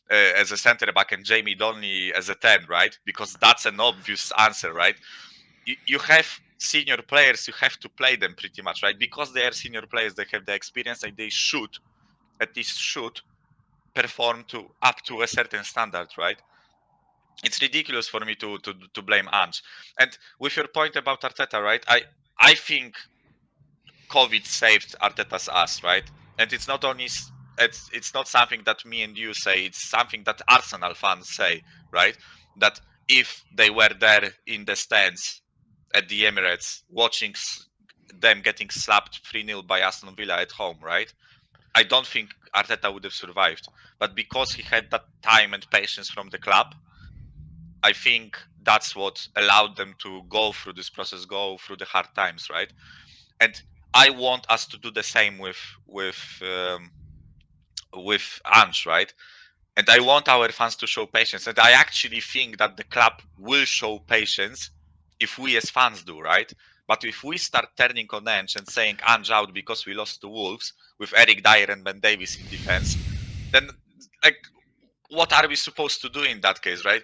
[SPEAKER 9] as a centre back and Jamie Donnelly as a 10, right? Because that's an obvious answer, right? You have senior players, you have to play them pretty much, right? Because they are senior players, they have the experience and they at least should perform up to a certain standard, right? it's ridiculous for me to blame Ange. And with your point about Arteta, right? I think COVID saved Arteta's ass, right? And it's not only it's not something that me and you say. It's something that Arsenal fans say, right? That if they were there in the stands at the Emirates, watching them getting slapped 3-0 by Aston Villa at home, right? I don't think Arteta would have survived. But because he had that time and patience from the club, I think that's what allowed them to go through this process, go through the hard times, right? And I want us to do the same with Ange, right? And I want our fans to show patience. And I actually think that the club will show patience if we as fans do, right? But if we start turning on Ange and saying Ange out because we lost to Wolves with Eric Dyer and Ben Davies in defense, then like what are we supposed to do in that case, right?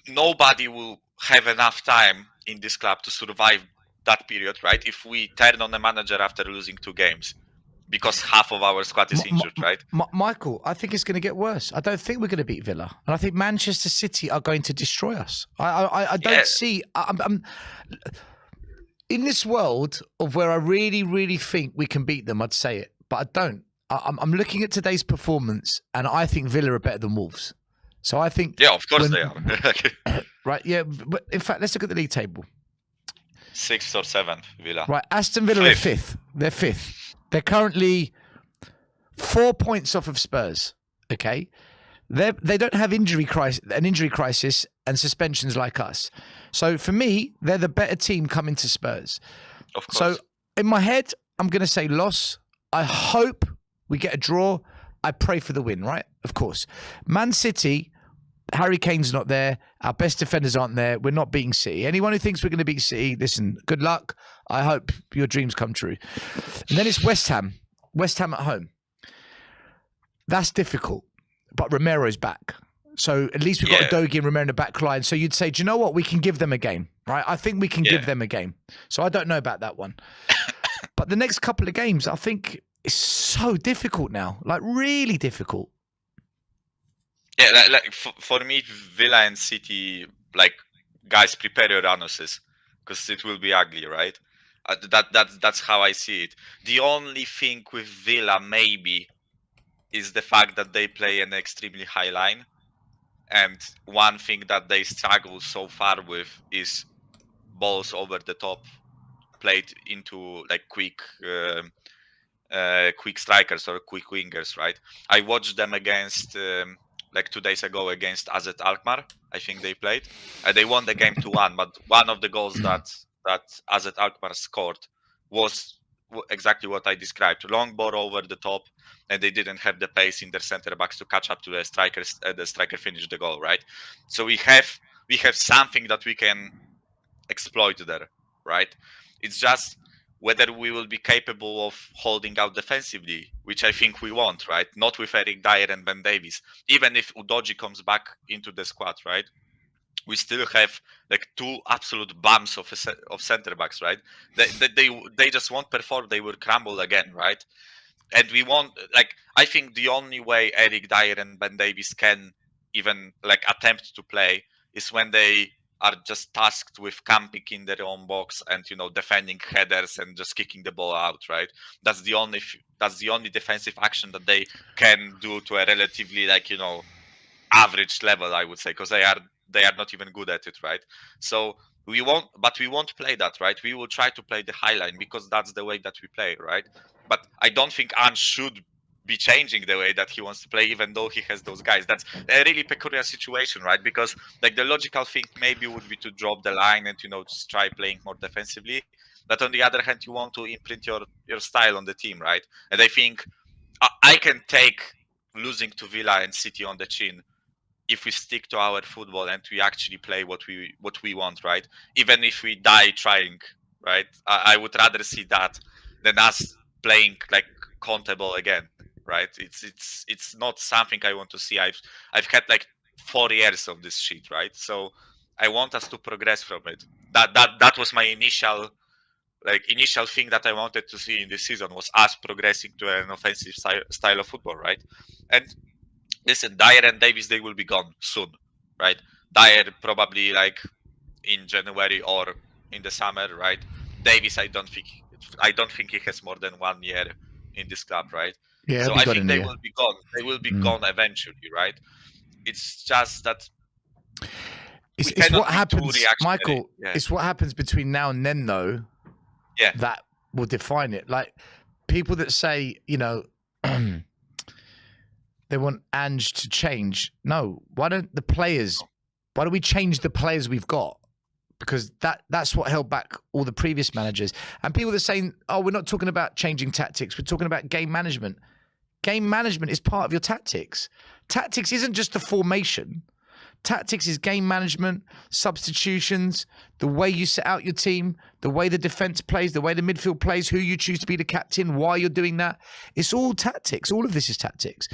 [SPEAKER 9] Nobody will have enough time in this club to survive that period, right? If we turn on a manager after losing 2 games because half of our squad is injured, right?
[SPEAKER 1] Michael, I think it's going to get worse. I don't think we're going to beat Villa, and I think Manchester City are going to destroy us. I don't see. I'm in this world of where I really, really think we can beat them. I'd say it, but I don't. I'm looking at today's performance, and I think Villa are better than Wolves. So I think,
[SPEAKER 9] yeah, of course they are.
[SPEAKER 1] Right? Yeah. But in fact, let's look at the league table.
[SPEAKER 9] 6th or 7th, Villa.
[SPEAKER 1] Right, Aston Villa are 5th. They're 5th. They're currently 4 points off of Spurs. Okay, they don't have an injury crisis and suspensions like us. So for me, they're the better team coming to Spurs.
[SPEAKER 9] Of course.
[SPEAKER 1] So in my head, I'm going to say loss. I hope we get a draw. I pray for the win, right? Of course. Man City, Harry Kane's not there. Our best defenders aren't there. We're not beating City. Anyone who thinks we're going to beat City, listen, good luck. I hope your dreams come true. And then it's West Ham. West Ham at home. That's difficult. But Romero's back. So at least we've got a Dogi and Romero in the back line. So you'd say, do you know what? We can give them a game, right? I think we can give them a game. So I don't know about that one. But the next couple of games, I think it's so difficult now. Like really difficult.
[SPEAKER 9] Yeah, like for me, Villa and City, like, guys, prepare your anuses because it will be ugly, right? That's how I see it. The only thing with Villa maybe is the fact that they play an extremely high line, and one thing that they struggle so far with is balls over the top played into like quick strikers or quick wingers, right? I watched them against like 2 days ago against AZ Alkmaar. I think they played. They won the game 2-1, but one of the goals that AZ Alkmaar scored was exactly what I described. Long ball over the top, and they didn't have the pace in their center backs to catch up to the strikers. The striker finished the goal, right? So we have something that we can exploit there, right? It's just whether we will be capable of holding out defensively, which I think we won't, right? Not with Eric Dyer and Ben Davies. Even if Udogie comes back into the squad, right? We still have like 2 absolute bums of center backs, right? They just won't perform. They will crumble again, right? And we want, like, I think the only way Eric Dyer and Ben Davies can even like attempt to play is when they are just tasked with camping in their own box and defending headers and just kicking the ball out, right? That's the only defensive action that they can do to a relatively average level, I would say, because they are not even good at it, right? So we won't play that, right? We will try to play the high line because that's the way that we play, right? But I don't think Ange should be changing the way that he wants to play, even though he has those guys. That's a really peculiar situation, right? Because like the logical thing maybe would be to drop the line and just try playing more defensively. But on the other hand, you want to imprint your style on the team, right? And I think I can take losing to Villa and City on the chin if we stick to our football and we actually play what we want, right? Even if we die trying, right? I would rather see that than us playing like Conte ball again, right? It's not something I want to see. I've had like 4 years of this shit, right? So I want us to progress from it. That was my initial thing that I wanted to see in this season, was us progressing to an offensive style of football, right? And listen, Dyer and Davies, they will be gone soon, right? Dyer probably like in January or in the summer, right? Davis, I don't think he has more than 1 year in this club, right?
[SPEAKER 1] Yeah,
[SPEAKER 9] So
[SPEAKER 1] he'll be
[SPEAKER 9] I
[SPEAKER 1] gone
[SPEAKER 9] think
[SPEAKER 1] in a
[SPEAKER 9] they
[SPEAKER 1] year.
[SPEAKER 9] will be gone. They will be gone eventually, right? It's just that we
[SPEAKER 1] It's
[SPEAKER 9] cannot
[SPEAKER 1] what
[SPEAKER 9] be too
[SPEAKER 1] happens,
[SPEAKER 9] reactionary.
[SPEAKER 1] Michael.
[SPEAKER 9] Yeah.
[SPEAKER 1] It's what happens between now and then, though.
[SPEAKER 9] Yeah.
[SPEAKER 1] That will define it. Like people that say, you know, they want Ange to change. No, why don't the players? Why don't we change the players we've got? Because that's what held back all the previous managers. And people that are saying, oh, we're not talking about changing tactics. We're talking about game management. Game management is part of your tactics. Tactics isn't just the formation. Tactics is game management, substitutions, the way you set out your team, the way the defense plays, the way the midfield plays, who you choose to be the captain, why you're doing that. It's all tactics. All of this is tactics.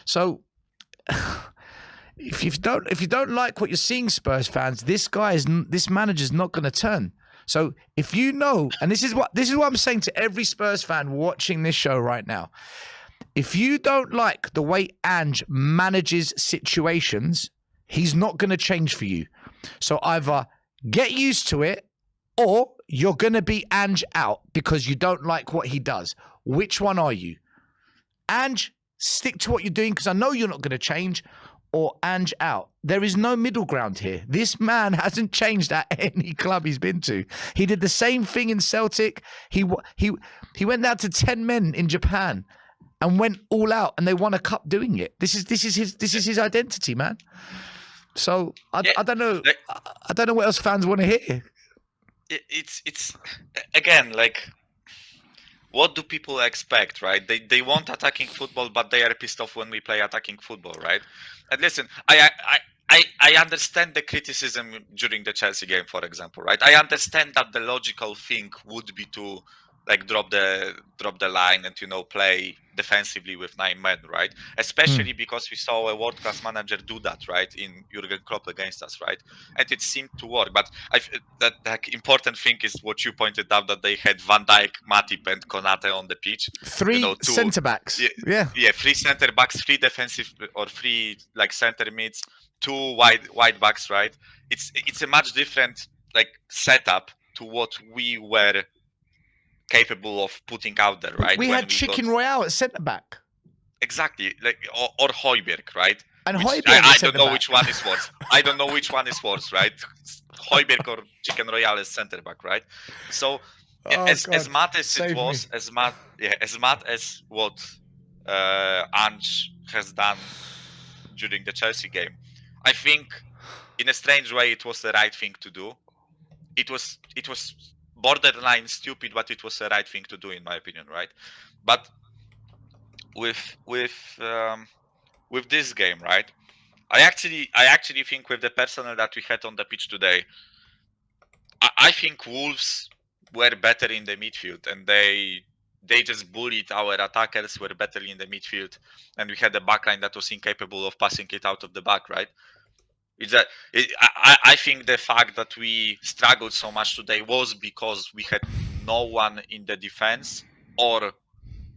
[SPEAKER 1] So if you don't like what you're seeing, Spurs fans, this manager's not going to turn. So if you know, and this is what I'm saying to every Spurs fan watching this show right now. If you don't like the way Ange manages situations, he's not going to change for you. So either get used to it or you're going to be Ange out because you don't like what he does. Which one are you? Ange, stick to what you're doing because I know you're not going to change, or Ange out. There is no middle ground here. This man hasn't changed at any club he's been to. He did the same thing in Celtic. He went down to 10 men in Japan and went all out, and they won a cup doing it. This is his identity, man. So I don't know. I don't know what else fans want to hear.
[SPEAKER 9] It's again like, what do people expect, right? They want attacking football, but they are pissed off when we play attacking football, right? And listen, I understand the criticism during the Chelsea game, for example, right? I understand that the logical thing would be to like drop the line and play defensively with 9 men, right? Especially because we saw a world-class manager do that, right, in Jurgen Klopp against us, right? And it seemed to work. But that important thing is what you pointed out, that they had Van Dijk, Matip, and Konate on the pitch.
[SPEAKER 1] 3 centre backs. Yeah,
[SPEAKER 9] 3 centre backs, 3 defensive or 3 like center mids, 2 wide backs, right? It's a much different like setup to what we were capable of putting out there, right?
[SPEAKER 1] We had Chicken Royale at centre back.
[SPEAKER 9] Exactly, like or Højbjerg, right?
[SPEAKER 1] And
[SPEAKER 9] Højbjerg, I don't know which one is worse. I don't know which one is worse, right? Højbjerg or Chicken Royale as centre back, right? So as mad as it was, as mad as what Ange has done during the Chelsea game, I think in a strange way it was the right thing to do. It was borderline stupid, but it was the right thing to do in my opinion, right? But with this game, right? I actually think with the personnel that we had on the pitch today, I think Wolves were better in the midfield, and they just bullied our attackers, were better in the midfield, and we had a backline that was incapable of passing it out of the back, right? I think the fact that we struggled so much today was because we had no one in the defense or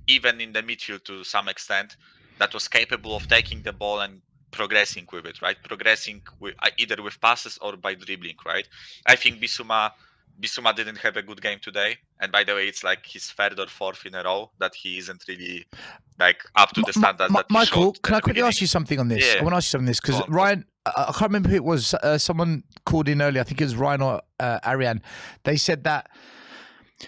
[SPEAKER 9] even in the midfield to some extent that was capable of taking the ball and progressing with it, right? Progressing with either with passes or by dribbling, right? I think Bissouma didn't have a good game today, and by the way, it's like his 3rd or 4th in a row that he isn't really like up to the standards that he
[SPEAKER 1] Michael,
[SPEAKER 9] showed.
[SPEAKER 1] can I quickly ask you something on this?
[SPEAKER 9] Yeah.
[SPEAKER 1] I want to ask you something on this because Ryan, I can't remember who it was. Someone called in earlier. I think it was Ryan or Arian. They said that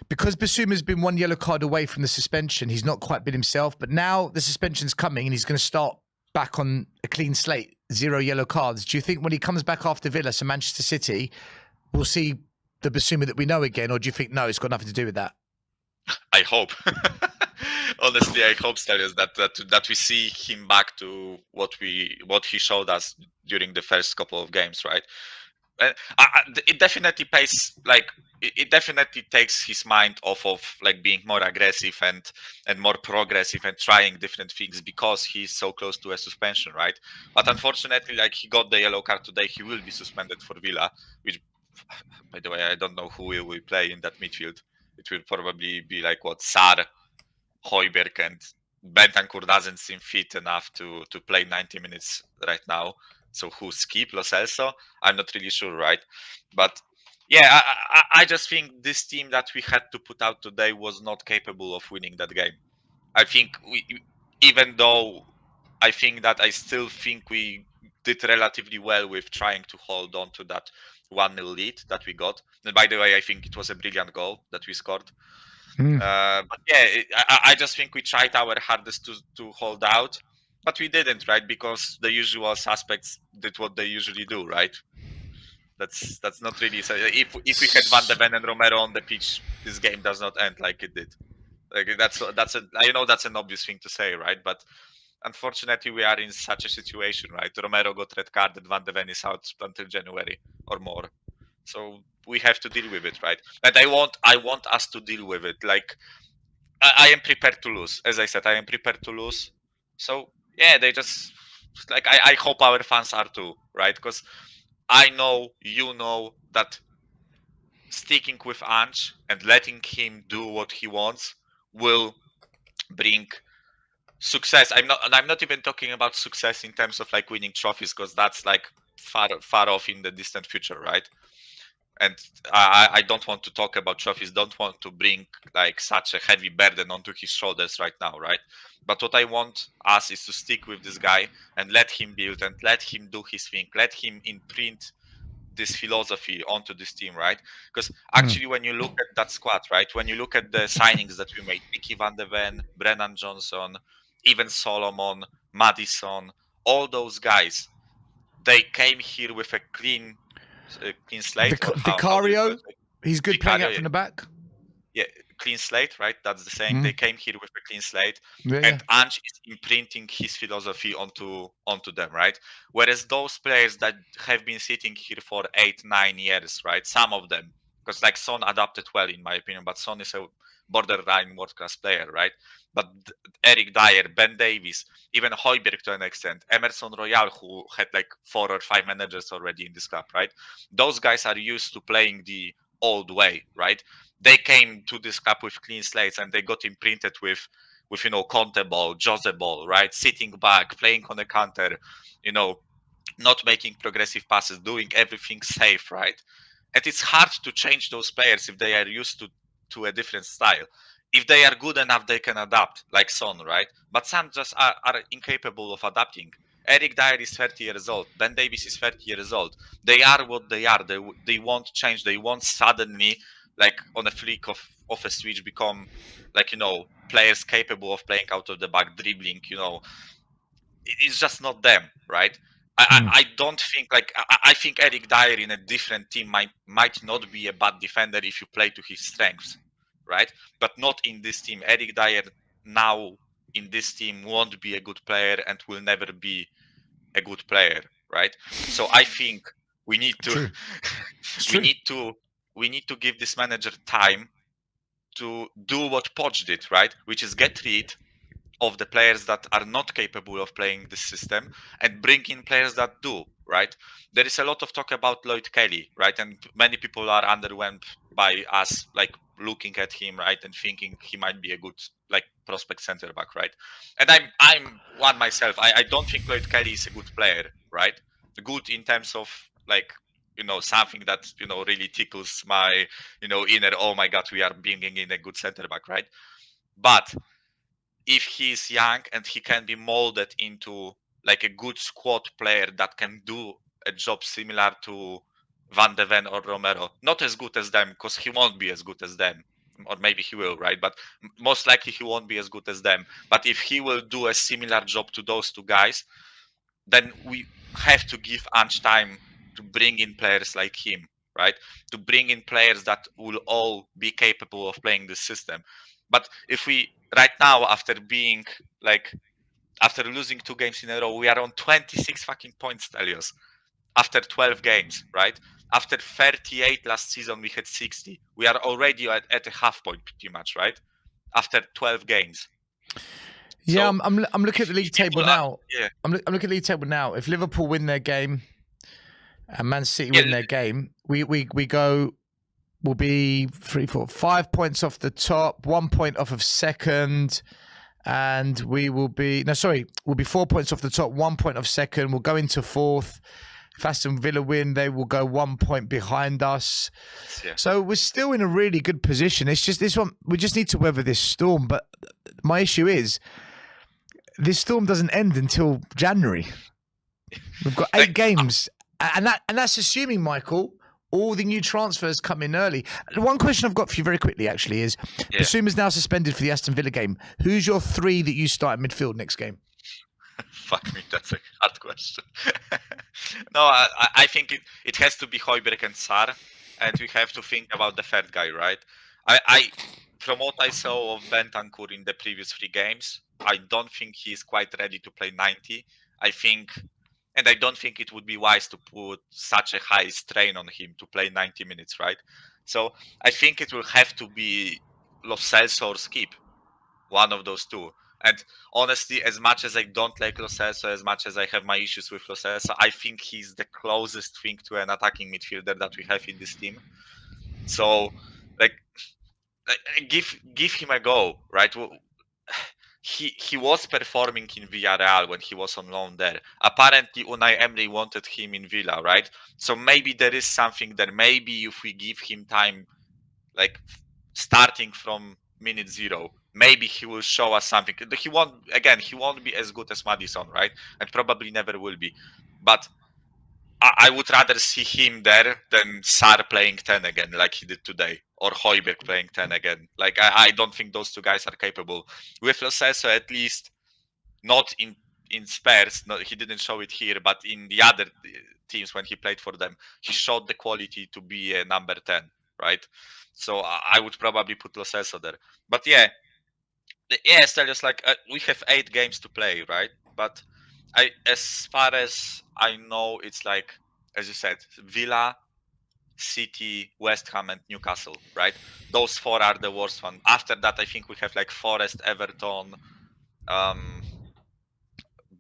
[SPEAKER 1] because Bissouma's been 1 yellow card away from the suspension, he's not quite been himself. But now the suspension's coming and he's going to start back on a clean slate, 0 yellow cards. Do you think when he comes back after Villa, so Manchester City, we'll see the Bissouma that we know again? Or do you think, no, it's got nothing to do with that?
[SPEAKER 9] I hope. Honestly, I hope, Stelios, that we see him back to what he showed us during the first couple of games, right? And it definitely it definitely takes his mind off of like being more aggressive and more progressive and trying different things because he's so close to a suspension, right? But unfortunately, like he got the yellow card today, he will be suspended for Villa, which, by the way, I don't know who will play in that midfield. It will probably be like what, Sar, Højbjerg, and Bentancur doesn't seem fit enough to play 90 minutes right now. So who, Skip, Lo Celso? I'm not really sure, right? But yeah, I just think this team that we had to put out today was not capable of winning that game. I think even though I still think we did relatively well with trying to hold on to that 1-0 lead that we got. And by the way, I think it was a brilliant goal that we scored. But yeah, I just think we tried our hardest to hold out, but we didn't, right? Because the usual suspects did what they usually do, right? That's not really. So if we had Van de Ven and Romero on the pitch, this game does not end like it did. Like that's I know that's an obvious thing to say, right? But unfortunately, we are in such a situation, right? Romero got red carded, Van de Ven is out until January or more, so we have to deal with it, right? And I want us to deal with it. Like I am prepared to lose, as I said, I am prepared to lose. So yeah, they just like I hope our fans are too, right? Because I know you know that sticking with Ange and letting him do what he wants will bring success. I'm not even talking about success in terms of like winning trophies, because that's like far off in the distant future, right? And I don't want to talk about trophies, don't want to bring like such a heavy burden onto his shoulders right now, right? But what I want us is to stick with this guy and let him build and let him do his thing, let him imprint this philosophy onto this team, right? Because actually, when you look at that squad, right, when you look at the signings that we made, Mickey Van de Ven, Brennan Johnson, even Solomon, Madison, all those guys, they came here with a clean slate. Or how do you
[SPEAKER 1] Vicario, he's good playing out from the back.
[SPEAKER 9] Yeah, clean slate, right? That's the saying. They came here with a clean slate,
[SPEAKER 1] Yeah,
[SPEAKER 9] and Ange is imprinting his philosophy onto them, right? Whereas those players that have been sitting here for 8-9 years, right? Some of them, because like Son adapted well, in my opinion, but Son is a borderline world-class player, right? But Eric Dyer, Ben Davies, even Højbjerg to an extent, Emerson Royal, who had like 4 or 5 managers already in this club, right? Those guys are used to playing the old way, right? They came to this club with clean slates and they got imprinted with Conte ball, Jose ball, right? Sitting back, playing on the counter, not making progressive passes, doing everything safe, right? And it's hard to change those players if they are used to a different style. If they are good enough, they can adapt, like Son, right? But some just are incapable of adapting. Eric Dyer is 30 years old. Ben Davies is 30 years old. They are what they are. They won't change. They won't suddenly, like on a flick of a switch, become like players capable of playing out of the back, dribbling. It's just not them, right? I don't think I think Eric Dyer in a different team might not be a bad defender if you play to his strengths, right? But not in this team. Eric Dyer now in this team won't be a good player and will never be a good player, right? So I think we need to we need to give this manager time to do what Poch did, right? Which is get rid of the players that are not capable of playing this system and bring in players that do, right? There is a lot of talk about Lloyd Kelly, right? And many people are underwhelmed by us like looking at him, right, and thinking he might be a good like prospect center back, right? And I'm one myself. I don't think Lloyd Kelly is a good player, right? Good in terms of like something that really tickles my inner, oh my god, we are bringing in a good center back, right? But if he's young and he can be molded into like a good squad player that can do a job similar to Van de Ven or Romero, not as good as them because he won't be as good as them, or maybe he will, right? But most likely he won't be as good as them. But if he will do a similar job to those two guys, then we have to give Ange time to bring in players like him, right? To bring in players that will all be capable of playing this system. But if we right now, after losing 2 games in a row, we are on 26 fucking points, Stelios. After 12 games, right? After 38 last season, we had 60. We are already at a half point, pretty much, right? After 12 games.
[SPEAKER 1] Yeah,
[SPEAKER 9] So
[SPEAKER 1] I'm looking at the league table now.
[SPEAKER 9] Yeah.
[SPEAKER 1] I'm looking at the league table now. If Liverpool win their game and Man City win their game, we go. We'll be 3, 4, 5 points off the top, 1 point off of second. and we'll be 4 points off the top, 1 point off second. We'll go into fourth. If Aston Villa win, they will go 1 point behind us.
[SPEAKER 9] Yeah.
[SPEAKER 1] So we're still in a really good position. It's just this one, we just need to weather this storm. But my issue is this storm doesn't end until January. We've got 8 games. And that's assuming, Michael, all the new transfers come in early. One question I've got for you very quickly, actually, is Basuma's now suspended for the Aston Villa game. Who's your 3 that you start in midfield next game?
[SPEAKER 9] Fuck me, that's a hard question. No, I think it has to be Højbjerg and Sar, and we have to think about the third guy, right? I from what I saw of Bentancur in the previous 3 games, I don't think he's quite ready to play 90. I don't think it would be wise to put such a high strain on him to play 90 minutes, right? So I think it will have to be Lo Celso or Skip, one of those 2. And honestly, as much as I don't like Lo Celso, as much as I have my issues with Lo Celso, I think he's the closest thing to an attacking midfielder that we have in this team. So, give him a go, right? He was performing in Villarreal when he was on loan there. Apparently, Unai Emery wanted him in Villa, right? So maybe there is something there. Maybe if we give him time, starting from minute 0, maybe he will show us something. He won't be as good as Maddison, right? And probably never will be. But I would rather see him there than Sar playing 10 again, like he did today, or Højbjerg playing 10 again. I don't think those 2 guys are capable. With Lo Celso, at least, not in Spurs, he didn't show it here, but in the other teams when he played for them, he showed the quality to be a number 10, right? So I would probably put Lo Celso there. But Stelios, we have 8 games to play, right? But as far as I know, it's as you said, Villa, City, West Ham, and Newcastle, right? Those 4 are the worst one. After that, I think we have Forest, Everton,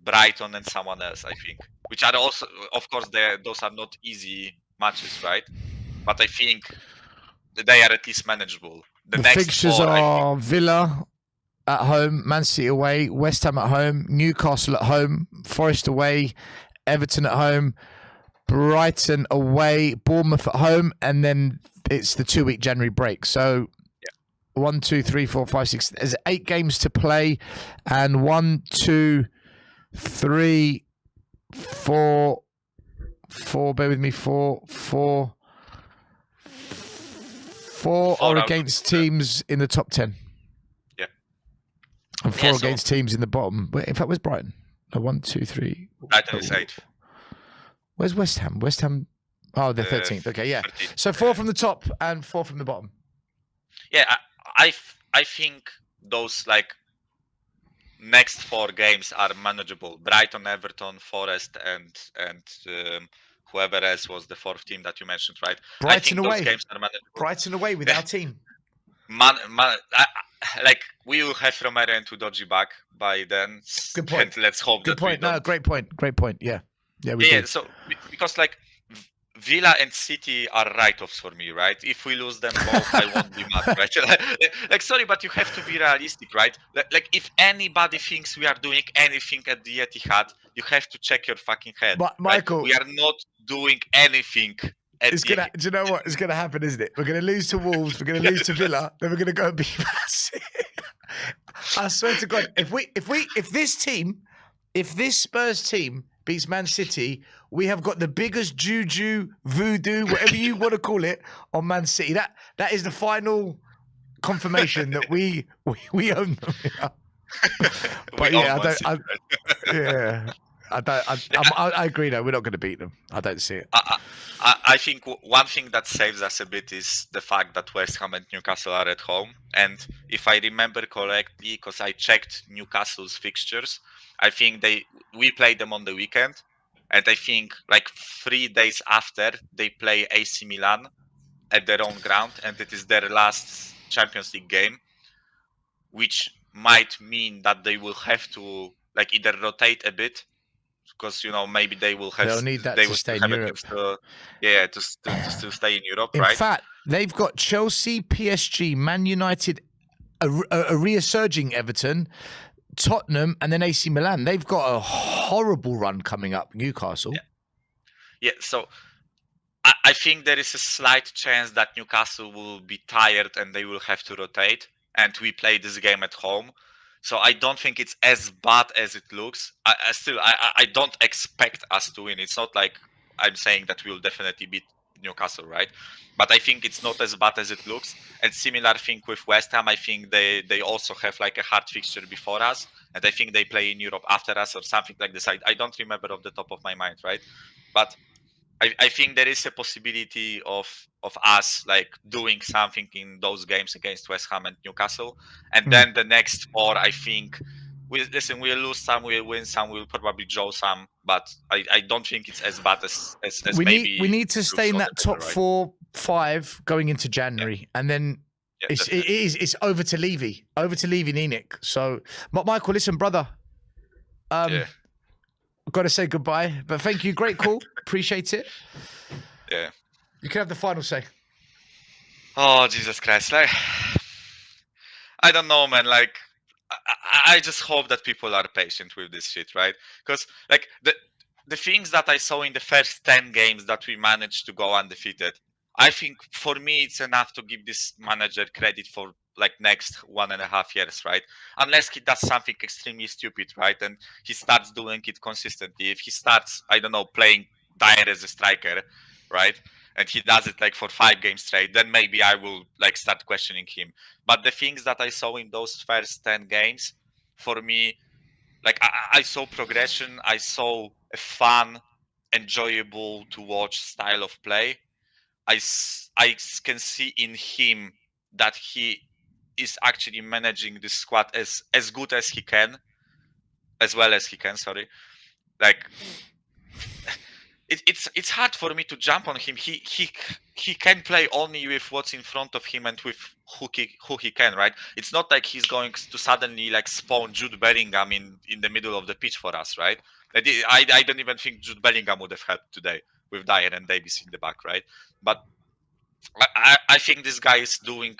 [SPEAKER 9] Brighton, and someone else, I think. Which are also, of course, those are not easy matches, right? But I think they are at least manageable. The next
[SPEAKER 1] fixtures
[SPEAKER 9] 4,
[SPEAKER 1] are Villa at home, Man City away, West Ham at home, Newcastle at home, Forest away, Everton at home, Brighton away, Bournemouth at home, and then it's the 2-week January break. So 1, 2, 3, 4, 5, 6. There's 8 games to play, and 1, 2, 3, 4. Bear with me. 4 are against teams in the top 10.
[SPEAKER 9] Yeah.
[SPEAKER 1] And 4 against teams in the bottom. In fact, where's Brighton? 1, 2, 3.
[SPEAKER 9] Brighton is 8th.
[SPEAKER 1] Where's West Ham? West Ham. Oh, they're 13th. Okay, yeah. 13th. So 4 from the top and 4 from the bottom.
[SPEAKER 9] Yeah, I think those next 4 games are manageable. Brighton, Everton, Forest, and whoever else was the 4th team that you mentioned, right?
[SPEAKER 1] Brighton away.
[SPEAKER 9] Those games are manageable.
[SPEAKER 1] Brighton away with our team.
[SPEAKER 9] We will have Romero and Udogie back by then.
[SPEAKER 1] Good point.
[SPEAKER 9] And let's hope.
[SPEAKER 1] Good point. No, great point. Great point. Yeah. Yeah, we did.
[SPEAKER 9] So because Villa and City are write-offs for me, right? If we lose them both, I won't be mad, right? Sorry, but you have to be realistic, right? If anybody thinks we are doing anything at the Etihad, you have to check your fucking head.
[SPEAKER 1] But Michael,
[SPEAKER 9] we are not doing anything.
[SPEAKER 1] Do you know what is going to happen, isn't it? We're going to lose to Wolves, we're going to lose to Villa, then we're going to go and beat Man City. I swear to God, if this Spurs team beats Man City, we have got the biggest juju, voodoo, whatever you want to call it, on Man City. That is the final confirmation that we own them. But I agree. No, we're not going to beat them. I don't see it.
[SPEAKER 9] I think one thing that saves us a bit is the fact that West Ham and Newcastle are at home. And if I remember correctly, because I checked Newcastle's fixtures, I think we played them on the weekend. And I think 3 days after, they play AC Milan at their own ground. And it is their last Champions League game, which might mean that they will have to either rotate a bit, because maybe they will have.
[SPEAKER 1] They'll need that to stay in Europe.
[SPEAKER 9] To still stay in Europe, right?
[SPEAKER 1] In fact, they've got Chelsea, PSG, Man United, a resurging Everton, Tottenham, and then AC Milan. They've got a horrible run coming up. Newcastle.
[SPEAKER 9] Yeah, so I think there is a slight chance that Newcastle will be tired and they will have to rotate, and we play this game at home. So I don't think it's as bad as it looks. I don't expect us to win. It's not like I'm saying that we will definitely beat Newcastle, right? But I think it's not as bad as it looks. And similar thing with West Ham. I think they also have like a hard fixture before us, and I think they play in Europe after us or something like this. I don't remember off the top of my mind, right? But I think there is a possibility of us like doing something in those games against West Ham and Newcastle, and then the next 4, I think we'll lose some, we'll win some, we'll probably draw some, but I don't think it's as bad as maybe
[SPEAKER 1] we need to stay in that top
[SPEAKER 9] right?
[SPEAKER 1] 4-5 going into January, and then it's over to Levy and Enoch. So, Michael, listen, brother. I've got to say goodbye, but thank you. Great call. Appreciate it.
[SPEAKER 9] Yeah.
[SPEAKER 1] You can have the final say.
[SPEAKER 9] Oh, Jesus Christ. Like, I don't know, man. Like, I just hope that people are patient with this shit, right? Because, like, the things that I saw in the first 10 games that we managed to go undefeated, I think for me, it's enough to give this manager credit for like next 1.5 years, right? Unless he does something extremely stupid, right? And he starts doing it consistently. If he starts, I don't know, playing Dyer as a striker, right? And he does it like for 5 games straight, then maybe I will like start questioning him. But the things that I saw in those first 10 games, for me, like I saw progression. I saw a fun, enjoyable to watch style of play. I can see in him that he is actually managing this squad as good as he can, as well as he can. Sorry, like it's hard for me to jump on him. He can play only with what's in front of him and with who he can, right? It's not like he's going to suddenly like spawn Jude Bellingham in the middle of the pitch for us, right? I don't even think Jude Bellingham would have helped today with Dyer and Davies in the back, right? But I think this guy is doing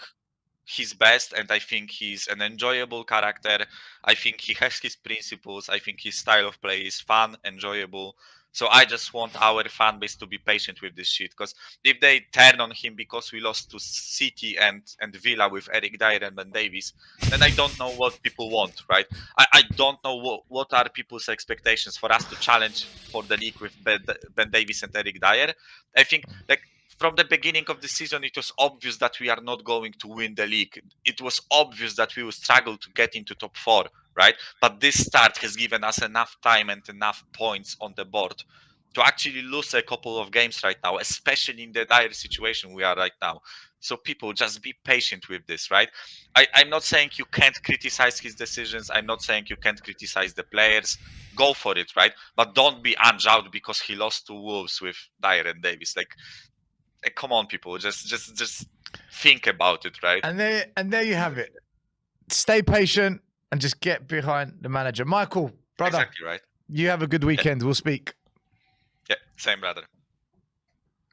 [SPEAKER 9] his best, and I think he's an enjoyable character. I think he has his principles. I think his style of play is fun, enjoyable. So I just want our fan base to be patient with this shit, because if they turn on him because we lost to City and Villa with Eric Dyer and Ben Davies, then I don't know what people want, right? I don't know what are people's expectations for us to challenge for the league with Ben Davies and Eric Dyer. I think like from the beginning of the season, it was obvious that we are not going to win the league. It was obvious that we will struggle to get into top 4, right? But this start has given us enough time and enough points on the board to actually lose a couple of games right now, especially in the dire situation we are right now. So people, just be patient with this, right? I'm not saying you can't criticize his decisions. I'm not saying you can't criticize the players. Go for it, right? But don't be unjust because he lost to Wolves with Dyer and Davies. Like, come on, people, just think about it, right?
[SPEAKER 1] And there you have it. Stay patient and just get behind the manager. Michael, brother,
[SPEAKER 9] Exactly right.
[SPEAKER 1] You have a good weekend. We'll speak.
[SPEAKER 9] Yeah, same, brother.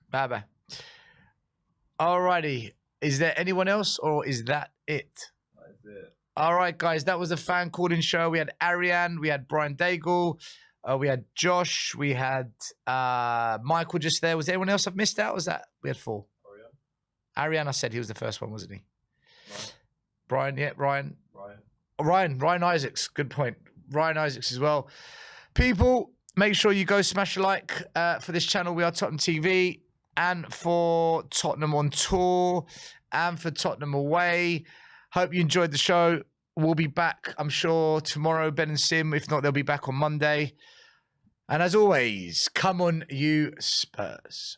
[SPEAKER 1] Bye-bye. Alrighty. Is there anyone else, or is that it?
[SPEAKER 3] That's it.
[SPEAKER 1] All right, guys. That was a fan calling show. We had Arian, we had Brian Daigle, we had Josh, we had Michael just there. Was there anyone else I've missed out? Was that we had 4? Arian, I said he was the first one, wasn't he? Brian, yeah, Ryan. Ryan Isaacs. Good point. Ryan Isaacs as well. People, make sure you go smash a like for this channel. We are Tottenham TV, and for Tottenham on tour, and for Tottenham away. Hope you enjoyed the show. We'll be back, I'm sure, tomorrow, Ben and Sim. If not, they'll be back on Monday. And as always, come on, you Spurs.